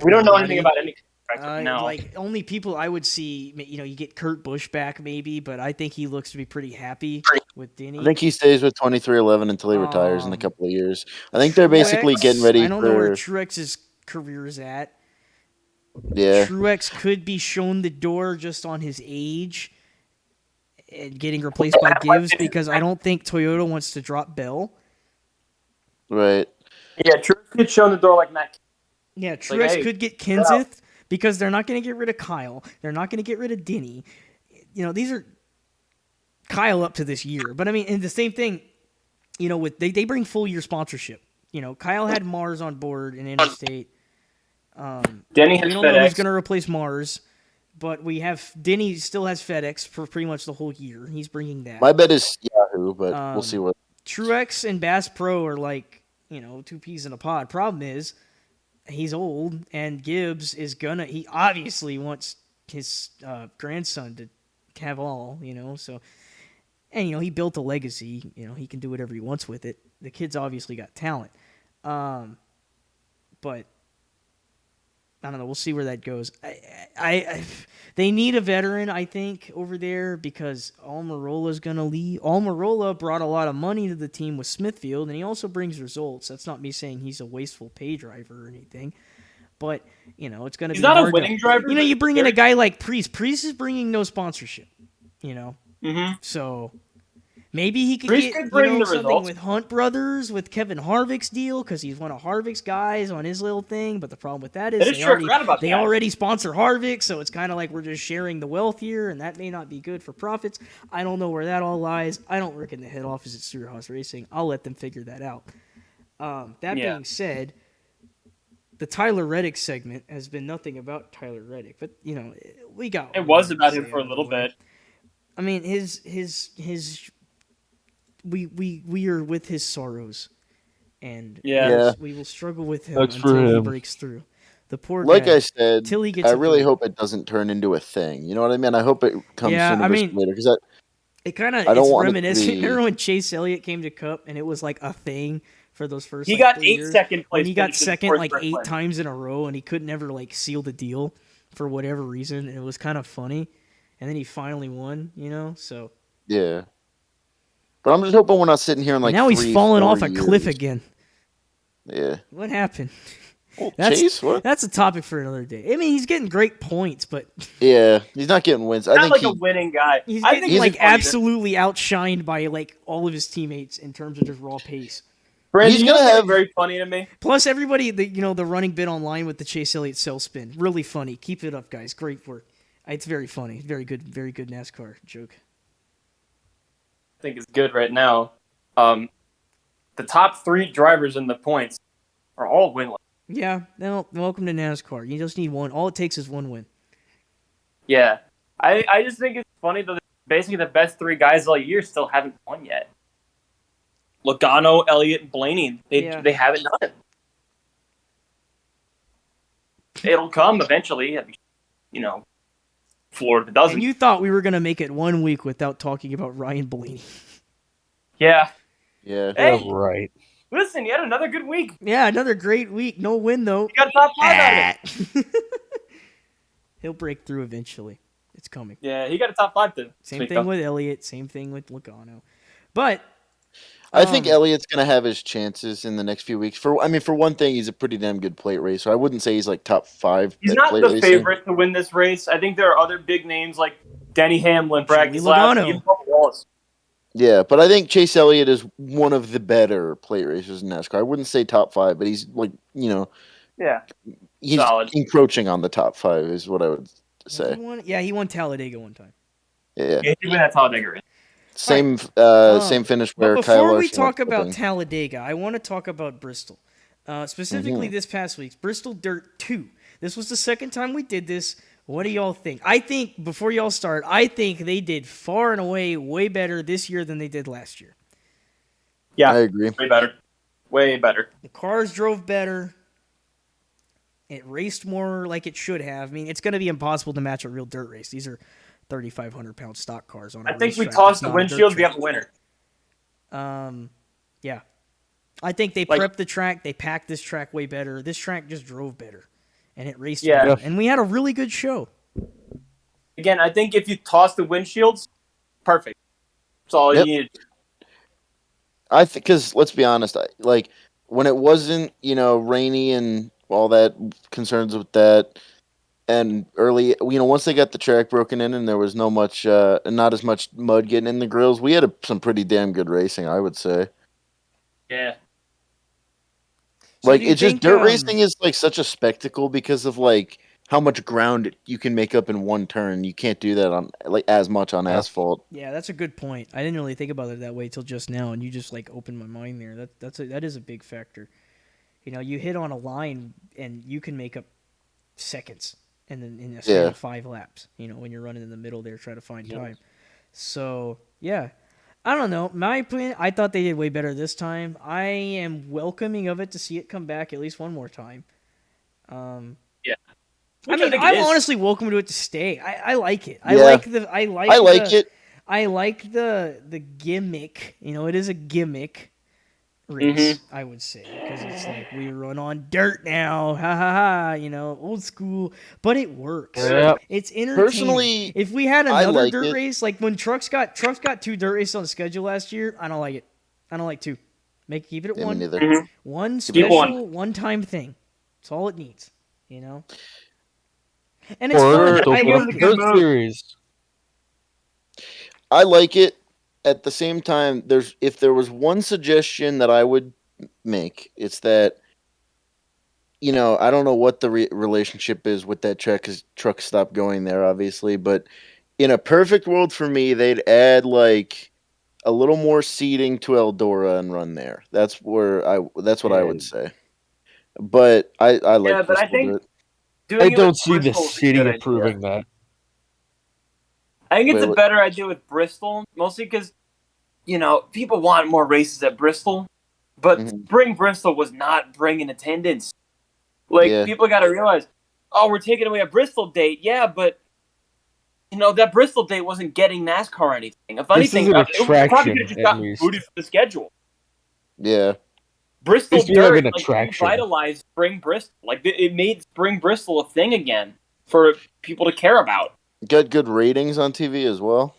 we don't know anything about any contract now. Only people I would see, you get Kurt Busch back maybe, but I think he looks to be pretty happy with Denny. I think he stays with 2311 until he retires in a couple of years. I think they're basically getting ready. I don't know where Truex's career is at. Yeah, Truex could be shown the door just on his age and getting replaced by Gibbs because I don't think Toyota wants to drop Bell. Right. Yeah, Truex could show the door like Matt. Yeah, Truex could get Kenseth because they're not going to get rid of Kyle. They're not going to get rid of Denny. These are Kyle up to this year. But, I mean, and the same thing, they bring full year sponsorship. Kyle had Mars on board in Interstate. Denny has we don't FedEx. know who's going to replace Mars. But Denny still has FedEx for pretty much the whole year. He's bringing that. My bet is Yahoo, but we'll see what. Truex and Bass Pro are 2 peas in a pod. Problem is, he's old, and Gibbs is he obviously wants his grandson to have all, so, and, he built a legacy, he can do whatever he wants with it. The kid's obviously got talent. But I don't know. We'll see where that goes. They need a veteran, I think, over there because Almirola's going to leave. Almirola brought a lot of money to the team with Smithfield, and he also brings results. That's not me saying he's a wasteful pay driver or anything. But, it's going to be not hard a winning driver. You bring in a guy like Priest. Priest is bringing no sponsorship, So maybe he could get something with Hunt Brothers, with Kevin Harvick's deal, because he's one of Harvick's guys on his little thing. But the problem with that is they already sponsor Harvick, so it's kind of like we're just sharing the wealth here, and that may not be good for profits. I don't know where that all lies. I don't work in the head office at Stewart-Haas Racing. I'll let them figure that out. Being said, the Tyler Reddick segment has been nothing about Tyler Reddick, but we got. It was about him for a little bit. I mean, we are with his sorrows, and we will struggle with him until he breaks through. The poor guy. Like I said, till he gets I really hope it doesn't turn into a thing. You know what I mean? I hope it comes sooner or later because it kind of it's reminiscent. Remember when Chase Elliott came to Cup and it was like a thing for those first. He got 8 second place. And he got second 8 times in a row, and he could never seal the deal for whatever reason. And it was kind of funny, and then he finally won. So yeah. But I'm just hoping we're not sitting here in like now he's falling off a years. cliff again. Yeah. What happened? Well, Chase, what? That's a topic for another day. I mean, he's getting great points, but yeah, he's not getting wins. I think a winning guy. He's getting absolutely outshined by like all of his teammates in terms of just raw pace. Brandon, he's gonna have very funny to me. Plus, everybody, the running bit online with the Chase Elliott cell spin, really funny. Keep it up, guys. Great work. It's very funny. Very good NASCAR joke. I think it's good right now. The top 3 drivers in the points are all winless. Yeah, welcome to NASCAR. You just need one. All it takes is one win. Yeah. I just think it's funny that basically the best 3 guys all year still haven't won yet. Logano, Elliott, and Blaney. They haven't done it. It'll come eventually. Florida doesn't. And you thought we were going to make it 1 week without talking about Ryan Blaney. Yeah. Yeah. Hey, right. Listen, you had another good week. Yeah, another great week. No win, though. You got a top 5 out of it. He'll break through eventually. It's coming. Yeah, he got a top 5 then. Same thing with Elliott. Same thing with Logano. But I think Elliott's going to have his chances in the next few weeks. For one thing, he's a pretty damn good plate racer. I wouldn't say he's like top 5. He's not the favorite to win this race. I think there are other big names like Denny Hamlin, Brad Keselowski, even Bubba Wallace. Yeah, but I think Chase Elliott is one of the better plate racers in NASCAR. I wouldn't say top 5, but he's like, he's solid. Encroaching on the top 5 is what I would say. He won Talladega one time. Yeah, he won that Talladega race. Same finish where Kyle Larson. Before we talk about Talladega, I want to talk about Bristol. Specifically this past week's Bristol Dirt 2. This was the second time we did this. What do y'all think? I think, before y'all start, I think they did far and away way better this year than they did last year. Yeah, I agree. Way better. Way better. The cars drove better. It raced more like it should have. I mean, it's going to be impossible to match a real dirt race. These are 3,500-pound stock cars on a I think we tossed the windshield. We have a winner. Yeah. I think they prepped the track. They packed this track way better. This track just drove better. And it raced better. And we had a really good show. Again, I think if you toss the windshields, perfect. That's all you needed. I think, because let's be honest, like when it wasn't, rainy and all that concerns with that, and early, once they got the track broken in and there was not as much mud getting in the grills, we had some pretty damn good racing, I would say. Yeah. Like, it's just dirt racing is like such a spectacle because of like how much ground you can make up in one turn. You can't do that on as much on asphalt. Yeah, that's a good point. I didn't really think about it that way till just now, and you just like opened my mind there. That is a big factor. You hit on a line and you can make up seconds, and then in a span of 5 laps. When you're running in the middle there trying to find time. So yeah. I don't know. My opinion, I thought they did way better this time. I am welcoming of it to see it come back at least one more time. Yeah. I'm honestly welcome to it to stay. I like it. I like the gimmick. It is a gimmick race, I would say, because it's like we run on dirt now. Ha ha ha. Old school, but it works. Yep. It's entertaining. Personally, if we had another dirt race, like when trucks got 2 dirt races on the schedule last year, I don't like it. I don't like 2. Keep it at 1. Mm-hmm. One special, one-time thing. That's all it needs. And it's fun. I love the series. I like it. At the same time, if there was one suggestion that I would make, it's that, I don't know what the relationship is with that track because trucks stopped going there, obviously. But in a perfect world for me, they'd add like a little more seating to Eldora and run there. That's what I would say. But I like. Yeah, but I think I don't see the city approving that. I think it's a better idea with Bristol, mostly because, people want more races at Bristol, but Spring Bristol was not bringing attendance. People got to realize, we're taking away a Bristol date, but, that Bristol date wasn't getting NASCAR anything. If anything, it probably could have just gotten booted from the schedule. Yeah. Bristol Dirt revitalized Spring Bristol. It made Spring Bristol a thing again for people to care about. Got good ratings on TV as well.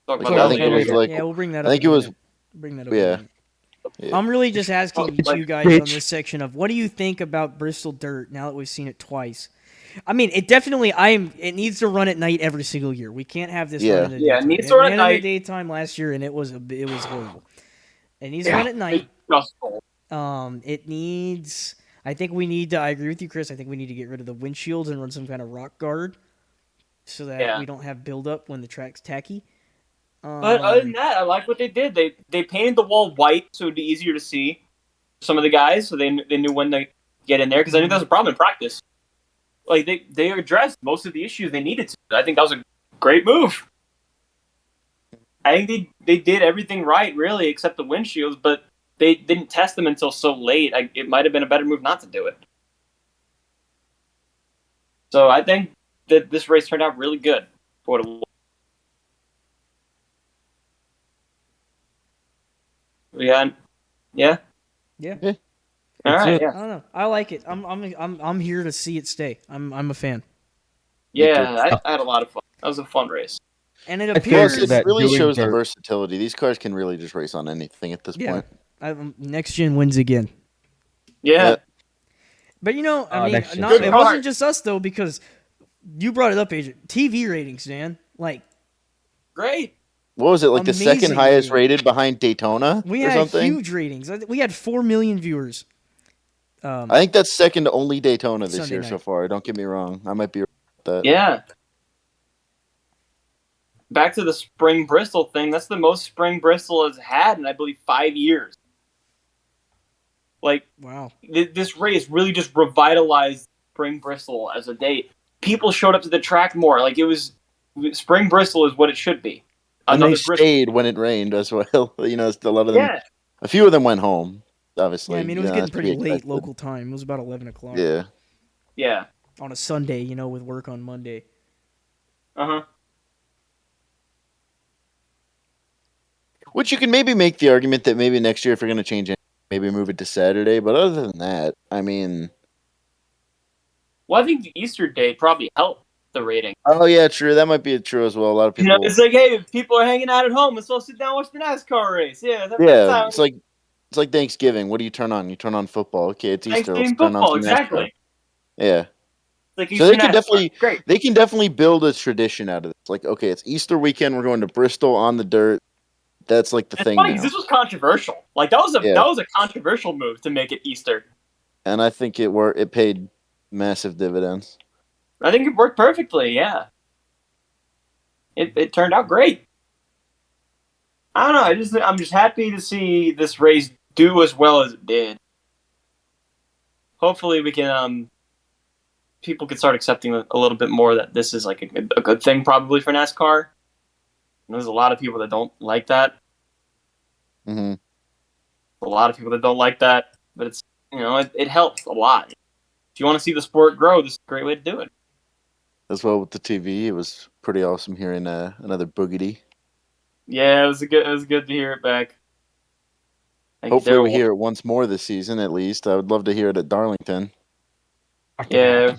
Talk Like, about I think it was like. Yeah, we'll bring that I up. think it was. Bring that up. Yeah. I'm really just asking Like, you guys on this section of what do you think about Bristol Dirt now that we've seen it twice? I mean, it definitely. It needs to run at night every single year. We can't have this run in the daytime. Yeah, it needs to run at night. In the daytime last year, and it was horrible. It needs to run at night. It needs. I think we need to. I agree with you, Chris. I think we need to get rid of the windshields and run some kind of rock guard, so that we don't have buildup when the track's tacky. But other than that, I like what they did. They painted the wall white so it'd be easier to see some of the guys, so they knew when to get in there. Because I knew that was a problem in practice. Like they addressed most of the issues they needed to. I think that was a great move. I think they did everything right, really, except the windshields. But they didn't test them until so late. It might have been a better move not to do it. So I think that this race turned out really good for what it was. Yeah. Yeah. All right. I don't know. I like it. I'm here to see it stay. I'm a fan. Yeah, I had a lot of fun. That was a fun race. And it appears it really shows the versatility. These cars can really just race on anything at this point. Next gen wins again. Yeah. But it wasn't just us though, because you brought it up, Agent. TV ratings, Dan. Like, great. What was it, like the second highest rated behind Daytona? We had huge ratings. We had 4 million viewers. I think that's second to only Daytona this year so far. Don't get me wrong. I might be right about that. Yeah. Back to the Spring Bristol thing. That's the most Spring Bristol has had in, I believe, 5 years. Like, wow. This race really just revitalized Spring Bristol as a date. People showed up to the track more. Like, Spring Bristol is what it should be. And they stayed when it rained as well. A lot of them. Yeah. A few of them went home, obviously. Yeah, I mean, it was getting pretty late local time. It was about 11 o'clock. Yeah. Yeah. On a Sunday, with work on Monday. Uh-huh. Which you can maybe make the argument that maybe next year, if you're going to change it, maybe move it to Saturday. But other than that, I mean... Well, I think the Easter date probably helped the rating. Oh, yeah, true. That might be true as well. A lot of people... it's like, hey, if people are hanging out at home, let's all sit down and watch the NASCAR race. Yeah, it's like Thanksgiving. What do you turn on? You turn on football. Okay, it's Easter. Let's turn on some exactly. NASCAR. Yeah. Like so they can definitely build a tradition out of this. Like, okay, it's Easter weekend. We're going to Bristol on the dirt. That's like the thing. Funny, this was controversial. Like that was a controversial move to make it Easter. And I think it paid massive dividends. I think it worked perfectly. Yeah. It turned out great. I don't know. I'm just happy to see this race do as well as it did. Hopefully, we can people can start accepting a little bit more that this is like a good thing probably for NASCAR. And there's a lot of people that don't like that. Mm-hmm. A lot of people that don't like that, but it's it helps a lot. If you want to see the sport grow, this is a great way to do it. As well with the TV, it was pretty awesome hearing another boogity. Yeah, it was good to hear it back. Hopefully we hear it once more this season at least. I would love to hear it at Darlington. Yeah.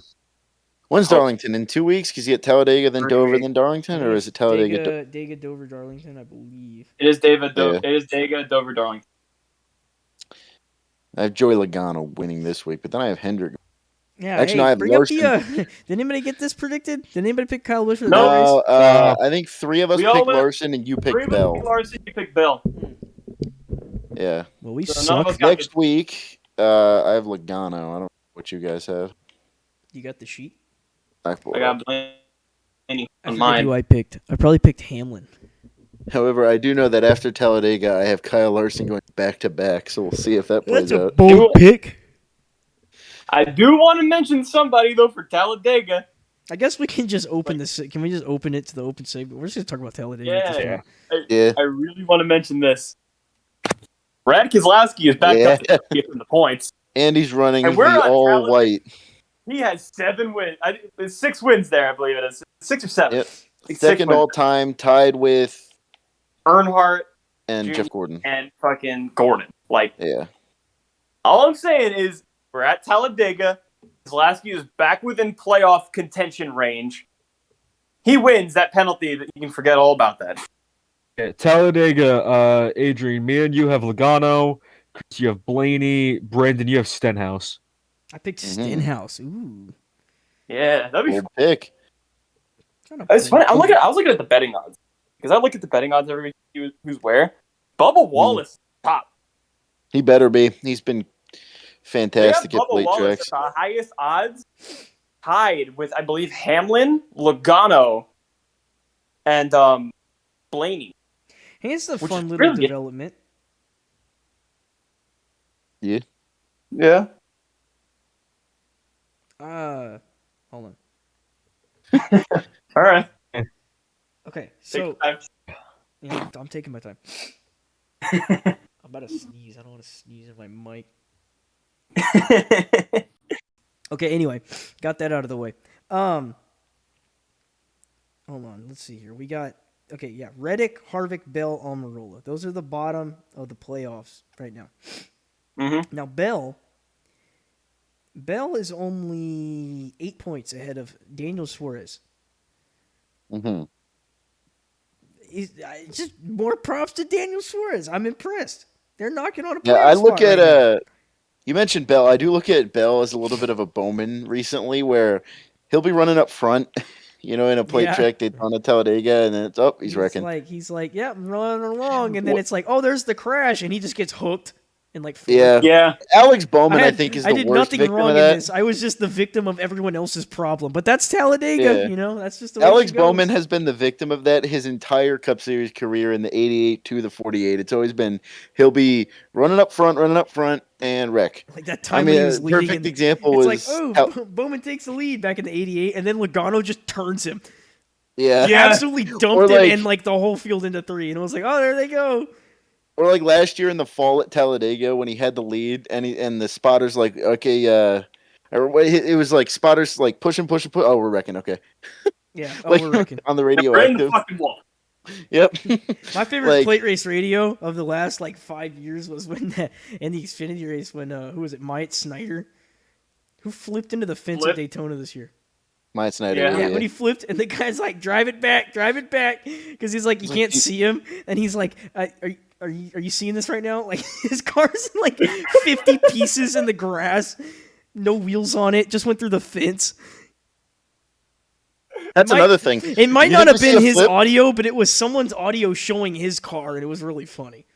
When's Darlington? In 2 weeks? Because you get Talladega, then Dover, then Darlington? Or is it Talladega? Dega, Dover, Darlington, I believe. It is It is Dega, Dover, Darlington. I have Joey Logano winning this week, but then I have Hendrick. Yeah, actually, I have Larson. Did anybody get this predicted? Did anybody pick Kyle Busch for the race? I think 3 of us picked Larson and you picked Bell. 3 of us picked Larson, you picked Bell. Yeah. Well, we suck. Next week, I have Logano. I don't know what you guys have. You got the sheet? I got Blaney on mine. Who I picked? I probably picked Hamlin. However, I do know that after Talladega, I have Kyle Larson going back-to-back, so we'll see if that plays out. That's a bold pick. I do want to mention somebody, though, for Talladega. I guess we can just open this. Can we just open it to the open segment? We're just going to talk about Talladega. Yeah. I really want to mention this. Brad Keselowski is back up to the points. And he's running the all-white. He has 7 wins. 6 wins there, I believe it is. 6 or 7. Yep. Second all-time, tied with Earnhardt and Jeff Gordon. And fucking Gordon. Yeah. All I'm saying is we're at Talladega. Keselowski is back within playoff contention range. He wins that penalty that you can forget all about that. Yeah, Talladega, Adrian, me and you have Logano. Chris, you have Blaney. Brandon, you have Stenhouse. I picked Stenhouse. Ooh. Yeah, that'd be Bold pick. It's funny. I was looking at the betting odds because I look at the betting odds every week who's where. Bubba Wallace top. He better be. He's been fantastic at Bubba late Wallace tracks. at the highest odds, tied with I believe Hamlin, Logano, and Blaney. Hey, it's a fun little development. Yeah. Yeah. Hold on. All right. Okay, so I'm taking my time. I'm about to sneeze. I don't want to sneeze in my mic. Okay, anyway, got that out of the way. Hold on, let's see here. We got Reddick, Harvick, Bell, Almirola. Those are the bottom of the playoffs right now. Mm-hmm. Now Bell is only 8 points ahead of Daniel Suarez. Mm-hmm. Just more props to Daniel Suarez. I'm impressed. They're knocking on a playoff Yeah, I look spot at you mentioned Bell. I do look at Bell as a little bit of a Bowman recently, where he'll be running up front, in a plate track Daytona Talladega, and then it's he's wrecking. He's like, yeah, I'm running along, and then it's like, oh, there's the crash, and he just gets hooked. And Yeah. Alex Bowman, I think, is the worst victim of that. I did nothing wrong in this. I was just the victim of everyone else's problem. But that's Talladega, That's just the way Alex Bowman has been the victim of that his entire Cup Series career in the 88 to the 48. It's always been he'll be running up front, and wreck. Like that time when he was leading. Perfect example was like, Bowman takes the lead back in the 88, and then Logano just turns him. Yeah. He absolutely dumped him and the whole field into 3. And I was like, oh, there they go. Or like last year in the fall at Talladega when he had the lead and the spotters like, okay, it was like spotters like pushing. Oh, we're wrecking. Okay. Yeah. Oh, we're wrecking. On the radioactive. The fucking wall. Yep. My favorite plate race radio of the last 5 years was when in the Xfinity race when who was it? Myatt Snyder, who flipped into the fence at Daytona this year. Myatt Snyder. Yeah, when he flipped and the guy's like, drive it back, because he's like, you can't see him, and he's like, Are you seeing this right now? Like his car's in 50 pieces in the grass, no wheels on it, just went through the fence. That's another thing. It might not have been his audio, but it was someone's audio showing his car, and it was really funny.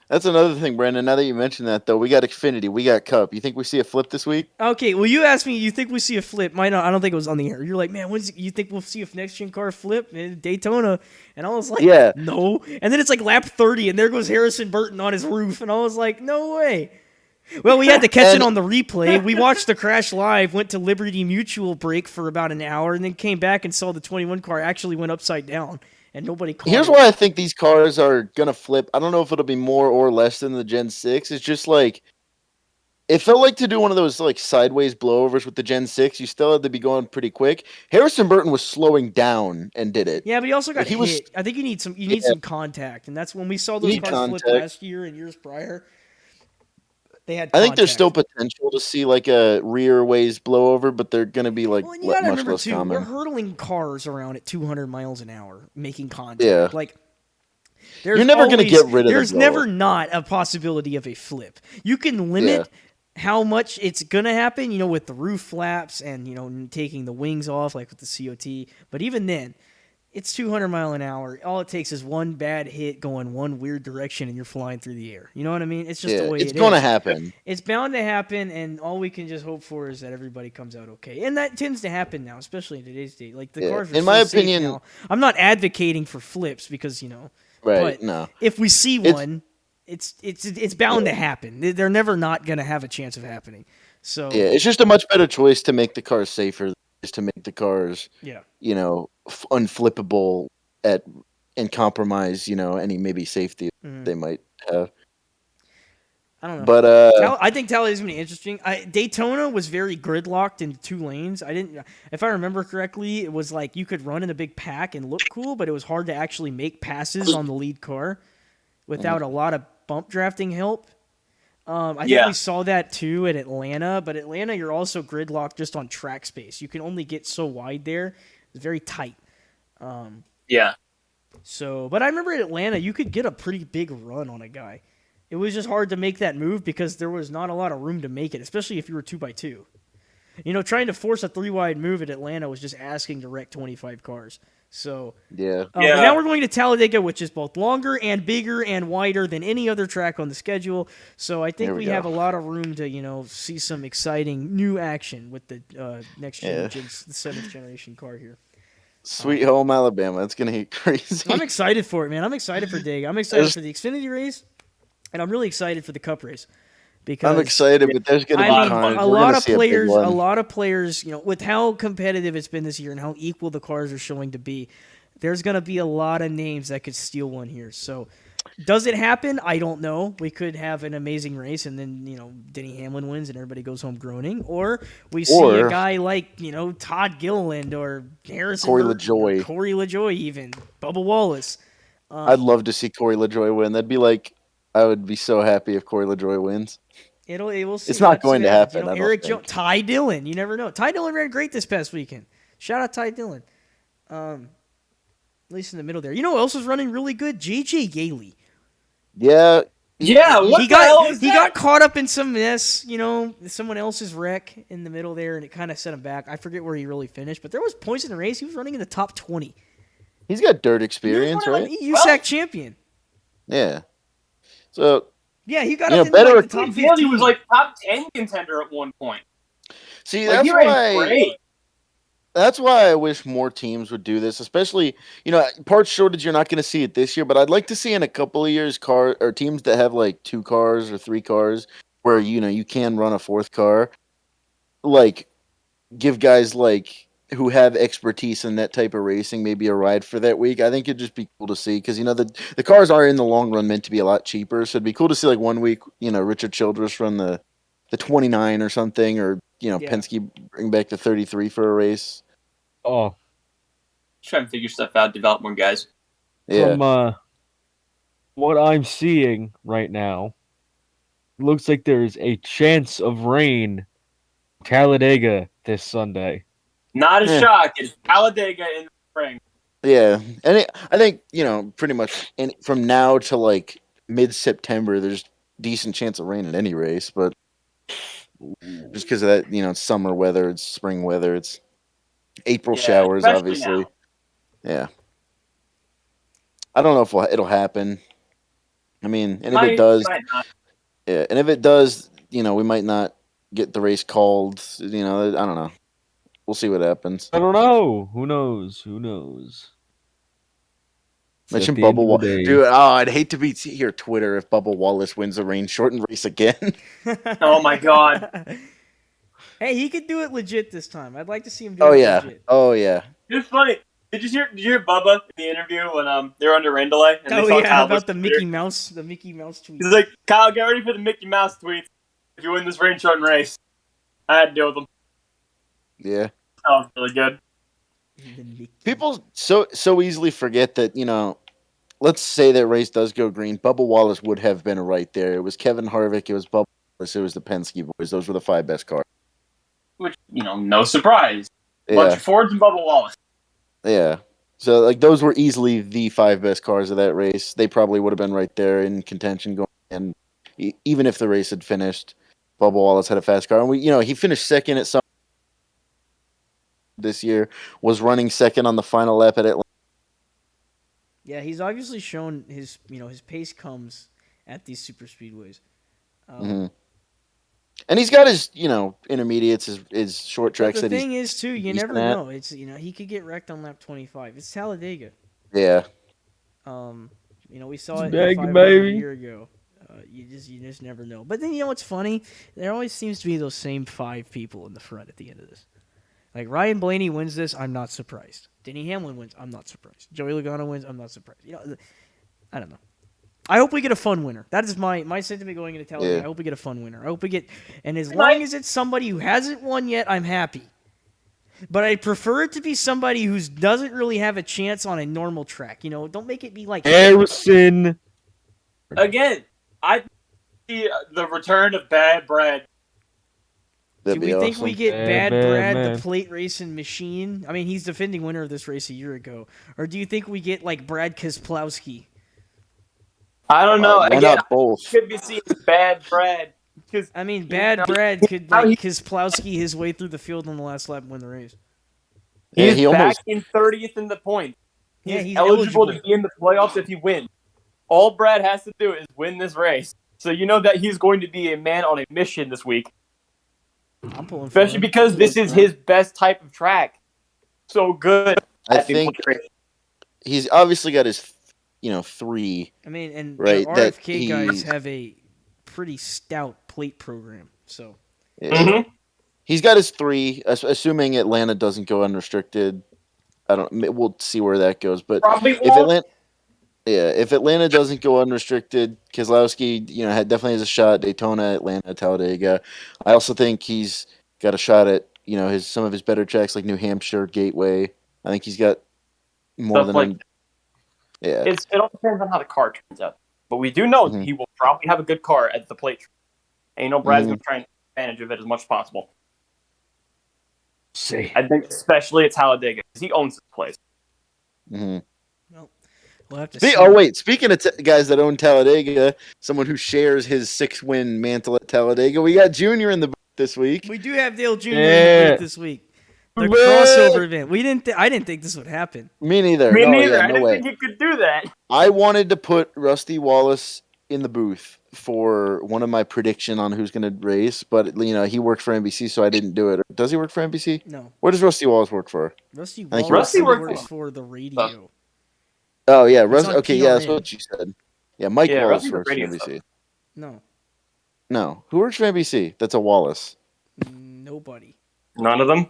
That's another thing, Brandon. Now that you mentioned that, though, we got Xfinity, we got Cup. You think we see a flip this week? Okay, well, you asked me, you think we see a flip? I don't think it was on the air. You're like, man, you think we'll see a next-gen car flip in Daytona? And I was like, no. And then it's lap 30, and there goes Harrison Burton on his roof. And I was like, no way. Well, we had to catch it on the replay. We watched the crash live, went to Liberty Mutual break for about an hour, and then came back and saw the 21 car actually went upside down. And nobody called Here's why I think these cars are going to flip. I don't know if it'll be more or less than the Gen 6. It's just it felt like to do one of those sideways blowovers with the Gen 6, you still had to be going pretty quick. Harrison Burton was slowing down and did it. Yeah, but he also got hit. I think you need some contact, and that's when we saw those cars flip last year and years prior. They had contact. I think there's still potential to see a rear ways blowover, but they're going to be much less common. We're hurtling cars around at 200 miles an hour, making contact. Yeah. You're never going to get rid of There's never not a possibility of a flip. You can limit how much it's going to happen, with the roof flaps and, taking the wings off, like with the COT. But even then, it's 200 mile an hour. All it takes is one bad hit going one weird direction and you're flying through the air. You know what I mean? It's just the way it's going to happen. It's bound to happen, and all we can just hope for is that everybody comes out okay. And that tends to happen now, especially in today's day. The cars are in my opinion, now. I'm not advocating for flips because, right, but no. If we see one, it's bound to happen. They're never not going to have a chance of happening. So it's just a much better choice to make the cars safer, is to make the cars unflippable and compromise any maybe safety they might have. I don't know, but I think Talladega is going to be interesting. Daytona was very gridlocked into 2 lanes. If I remember correctly, it was you could run in a big pack and look cool, but it was hard to actually make passes on the lead car without a lot of bump drafting help. I think we saw that too at Atlanta, but Atlanta, you're also gridlocked just on track space. You can only get so wide there. It's very tight. So, but I remember at Atlanta, you could get a pretty big run on a guy. It was just hard to make that move because there was not a lot of room to make it, especially if you were 2x2. Trying to force a 3-wide move at Atlanta was just asking to wreck 25 cars. So, Yeah. But now we're going to Talladega, which is both longer and bigger and wider than any other track on the schedule. So I think we have a lot of room to, see some exciting new action with the next gen, the 7th generation car here. Sweet home Alabama. It's going to get crazy. I'm excited for it, man. I'm excited for Dega. I'm excited for the Xfinity race, and I'm really excited for the Cup race. Because I'm excited, but there's going to be times a lot of players, with how competitive it's been this year and how equal the cars are showing to be, there's going to be a lot of names that could steal one here. So, does it happen? I don't know. We could have an amazing race, and then Denny Hamlin wins, and everybody goes home groaning, or we see a guy like Todd Gilliland or Harrison Corey LaJoie, even Bubba Wallace. I'd love to see Corey LaJoie win. That'd be like, I would be so happy if Corey LaJoie wins. We'll see. It's not going to happen. Eric Jones, Ty Dillon. You never know. Ty Dillon ran great this past weekend. Shout out Ty Dillon. At least in the middle there. You know who else was running really good? J.J. Yaley. Yeah. Yeah. What the hell is that? He got caught up in some mess. Someone else's wreck in the middle there, and it kind of set him back. I forget where he really finished, but there was points in the race. He was running in the top 20. He's got dirt experience, right? USAC champion. Yeah. So. Yeah, he got up into the top 15. He was like top 10 contender at one point. See, that's why. That's why I wish more teams would do this, especially, parts shortage, you're not going to see it this year, but I'd like to see in a couple of years teams that have like 2 cars or 3 cars where, you can run a 4th car, like give guys like who have expertise in that type of racing maybe a ride for that week. I think it'd just be cool to see because, the cars are in the long run meant to be a lot cheaper. So it'd be cool to see like one week, Richard Childress run the 29 or something, or, Penske bring back the 33 for a race. Oh, trying to figure stuff out, develop more guys. Yeah. From what I'm seeing right now, it looks like there's a chance of rain in Talladega this Sunday. Not a shock. It's Talladega in the spring. Yeah, and I think pretty much from now to like mid-September, there's decent chance of rain in any race, but just because of that, it's summer weather, it's spring weather, it's April showers, obviously. Now. Yeah. I don't know if it'll happen. I mean, and if it does, and if it does, we might not get the race called. I don't know. We'll see what happens. I don't know. Who knows? Mention Bubba Wallace. Dude, I'd hate to be here Twitter if Bubba Wallace wins the rain shortened race again. Oh my God. Hey, he could do it legit this time. I'd like to see him do it legit. Oh yeah. It's funny. Did you hear Bubba in the interview when they were under rain delay? And about the Mickey Mouse tweet. He's like, Kyle, get ready for the Mickey Mouse tweets if you win this rain shortened race. I had to deal with them. Yeah. That was really good. People so easily forget that, let's say that race does go green. Bubba Wallace would have been right there. It was Kevin Harvick, it was Bubba Wallace, it was the Penske boys. Those were the 5 best cars. Which, no surprise. Bunch of Fords and Bubba Wallace. Yeah. So, those were easily the 5 best cars of that race. They probably would have been right there in contention going. And even if the race had finished, Bubba Wallace had a fast car. And he finished second at some this year, was running second on the final lap at Atlanta. Yeah, he's obviously shown his pace comes at these super speedways. And he's got his, intermediates, his short tracks. But the thing is, too, you never know. It's he could get wrecked on lap 25. It's Talladega. Yeah. We saw it a year ago. You just never know. But then what's funny? There always seems to be those same 5 people in the front at the end of this. Like Ryan Blaney wins this, I'm not surprised. Denny Hamlin wins, I'm not surprised. Joey Logano wins, I'm not surprised. I don't know. I hope we get a fun winner. That is my sentiment going into Talladega. Yeah. I hope we get a fun winner. I hope we get, and as long as it's somebody who hasn't won yet, I'm happy. But I prefer it to be somebody who doesn't really have a chance on a normal track. Don't make it be like Harrison. Again, I see the return of bad bread. That'd Do we be think awesome. we get Bad Brad, the plate racing machine? I mean, he's defending winner of this race a year ago. Or do you think we get like Brad Keselowski? I don't know. Why Again, not both? Could be seen as Bad Brad. Because I mean, Bad Brad could like Keselowski his way through the field on the last lap and win the race. He's back in 30th in the point. He's eligible to be in the playoffs if he wins. All Brad has to do is win this race. So you know that he's going to be a man on a mission this week. I'm pulling for Especially him. because this is his best type of track. So good. I think he's obviously got his, 3. I mean, and right, the RFK guys have a pretty stout plate program. So he's got his 3. Assuming Atlanta doesn't go unrestricted, we'll see where that goes. But if Atlanta doesn't go unrestricted, Keselowski, definitely has a shot at Daytona, Atlanta, Talladega. I also think he's got a shot at, some of his better tracks like New Hampshire, Gateway. I think he's got more than It all depends on how the car turns out. But we do know he will probably have a good car at the plate. And Brad's going to try and take advantage of it as much as possible. See. I think especially at Talladega, because he owns this place. Well, we'll have to see. Oh, wait. Speaking of guys that own Talladega, someone who shares his 6-win mantle at Talladega, we got Junior in the booth this week. We do have Dale Jr. in the booth this week. The crossover event. I didn't think this would happen. Me neither. Me neither. I didn't think you could do that. I wanted to put Rusty Wallace in the booth for one of my prediction on who's going to race, but he works for NBC, so I didn't do it. Does he work for NBC? No. What does Rusty Wallace work for? Rusty Wallace works for the radio. Oh yeah, okay, yeah, that's what you said. Yeah, Mike Wallace works for NBC. No, who works for NBC? That's a Wallace. Nobody. None of them.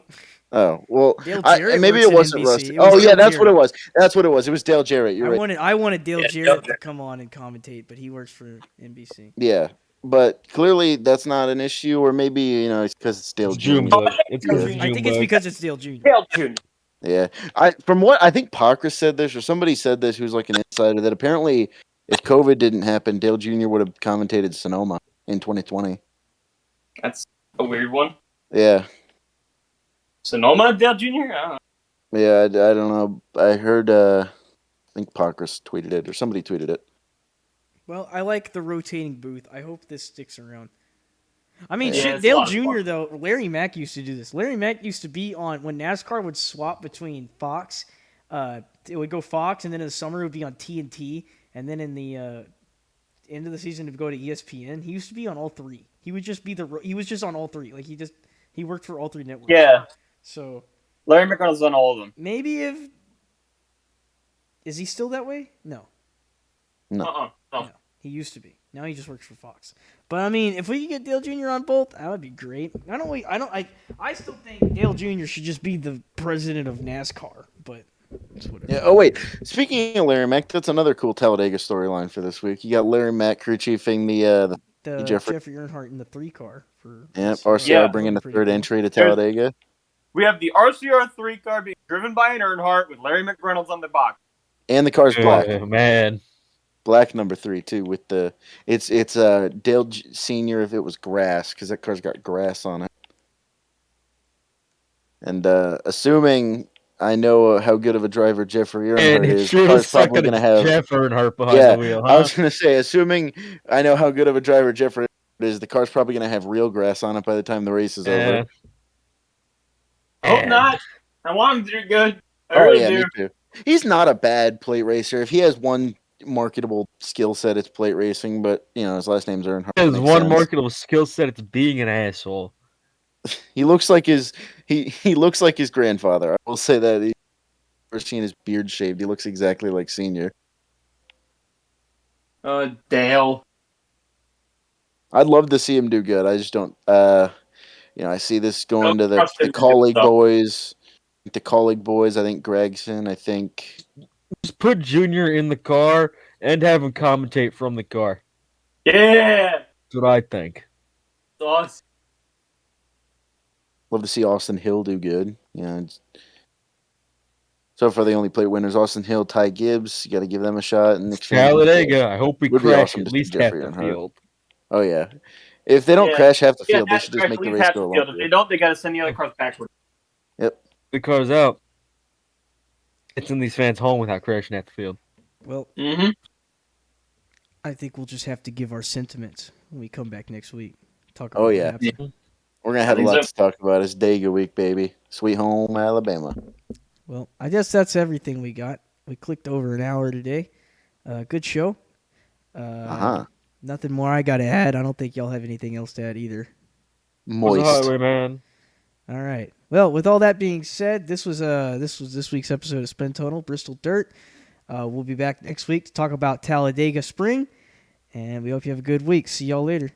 Oh well, maybe it wasn't Rusty. That's what it was. That's what it was. It was Dale Jarrett. You're right. I wanted Dale Jarrett to come on and commentate, but he works for NBC. Yeah, but clearly that's not an issue, or maybe it's because it's Dale Jr. I think it's because it's Dale Jr. Dale Jr. Yeah, from what I think Parker said this, or somebody said this who's like an insider, that apparently if COVID didn't happen, Dale Jr. would have commentated Sonoma in 2020. That's a weird one. Yeah. Sonoma, Dale Jr.? I don't know. Yeah, I don't know. I heard, I think Parker tweeted it, or somebody tweeted it. Well, I like the rotating booth. I hope this sticks around. I mean, Dale Jr., though, Larry Mack used to do this. Larry Mack used to be on, when NASCAR would swap between Fox, it would go Fox, and then in the summer it would be on TNT, and then in the end of the season it would go to ESPN. He used to be on all 3. He would just be he was just on all 3. Like, he worked for all 3 networks. Yeah. So Larry McReynolds on all of them. Maybe is he still that way? No. No. He used to be. Now he just works for Fox. But I mean, if we could get Dale Jr. on both, that would be great. I still think Dale Jr. should just be the president of NASCAR, but it's whatever. Yeah. Oh wait, speaking of Larry Mack, that's another cool Talladega storyline for this week. You got Larry Mack crew chiefing the Jeffrey Earnhardt in the 3 car for RCR bringing the third entry to Talladega. We have the RCR 3 car being driven by an Earnhardt with Larry McReynolds on the box. And the car's black. Oh, man. Black number 3 too. With it's Dale Senior if it was grass, because that car's got grass on it. And assuming I know how good of a driver Jeffrey Earnhardt is, the car's probably going to have Jeff Earnhardt behind the wheel. Huh? I was going to say, assuming I know how good of a driver Jeffrey Earnhardt is, the car's probably going to have real grass on it by the time the race is over. I hope not. I want him to do good. I really do. Me too. He's not a bad plate racer. If he has one marketable skill set, it's plate racing, but his last name's Earnhardt. He has one marketable skill set, it's being an asshole. He looks like his grandfather. I will say that. He's never seen his beard shaved. He looks exactly like Senior. Dale. I'd love to see him do good. I just don't. I see this going to the colleague boys. The colleague boys. I think Gregson. I think. Just put Junior in the car and have him commentate from the car. Yeah. That's what I think. Awesome. Love to see Austin Hill do good. So far, the only plate winners: Austin Hill, Ty Gibbs. You got to give them a shot. And Talladega. I hope we crash at least half the field. Oh yeah, If they don't crash half the field, they should just make the race go along. If they don't, they got to send the other cars backwards. Yep. The car's out. It's in these fans' home without crashing at the field. Well, I think we'll just have to give our sentiments when we come back next week. Talk about what happened. We're going to have a lot to talk about. It's Dega week, baby. Sweet home Alabama. Well, I guess that's everything we got. We clicked over an hour today. Good show. Nothing more I got to add. I don't think y'all have anything else to add either. Moist. Highway, man. All right. Well, with all that being said, this was this week's episode of Spin Total Bristol Dirt. We'll be back next week to talk about Talladega Spring, and we hope you have a good week. See y'all later.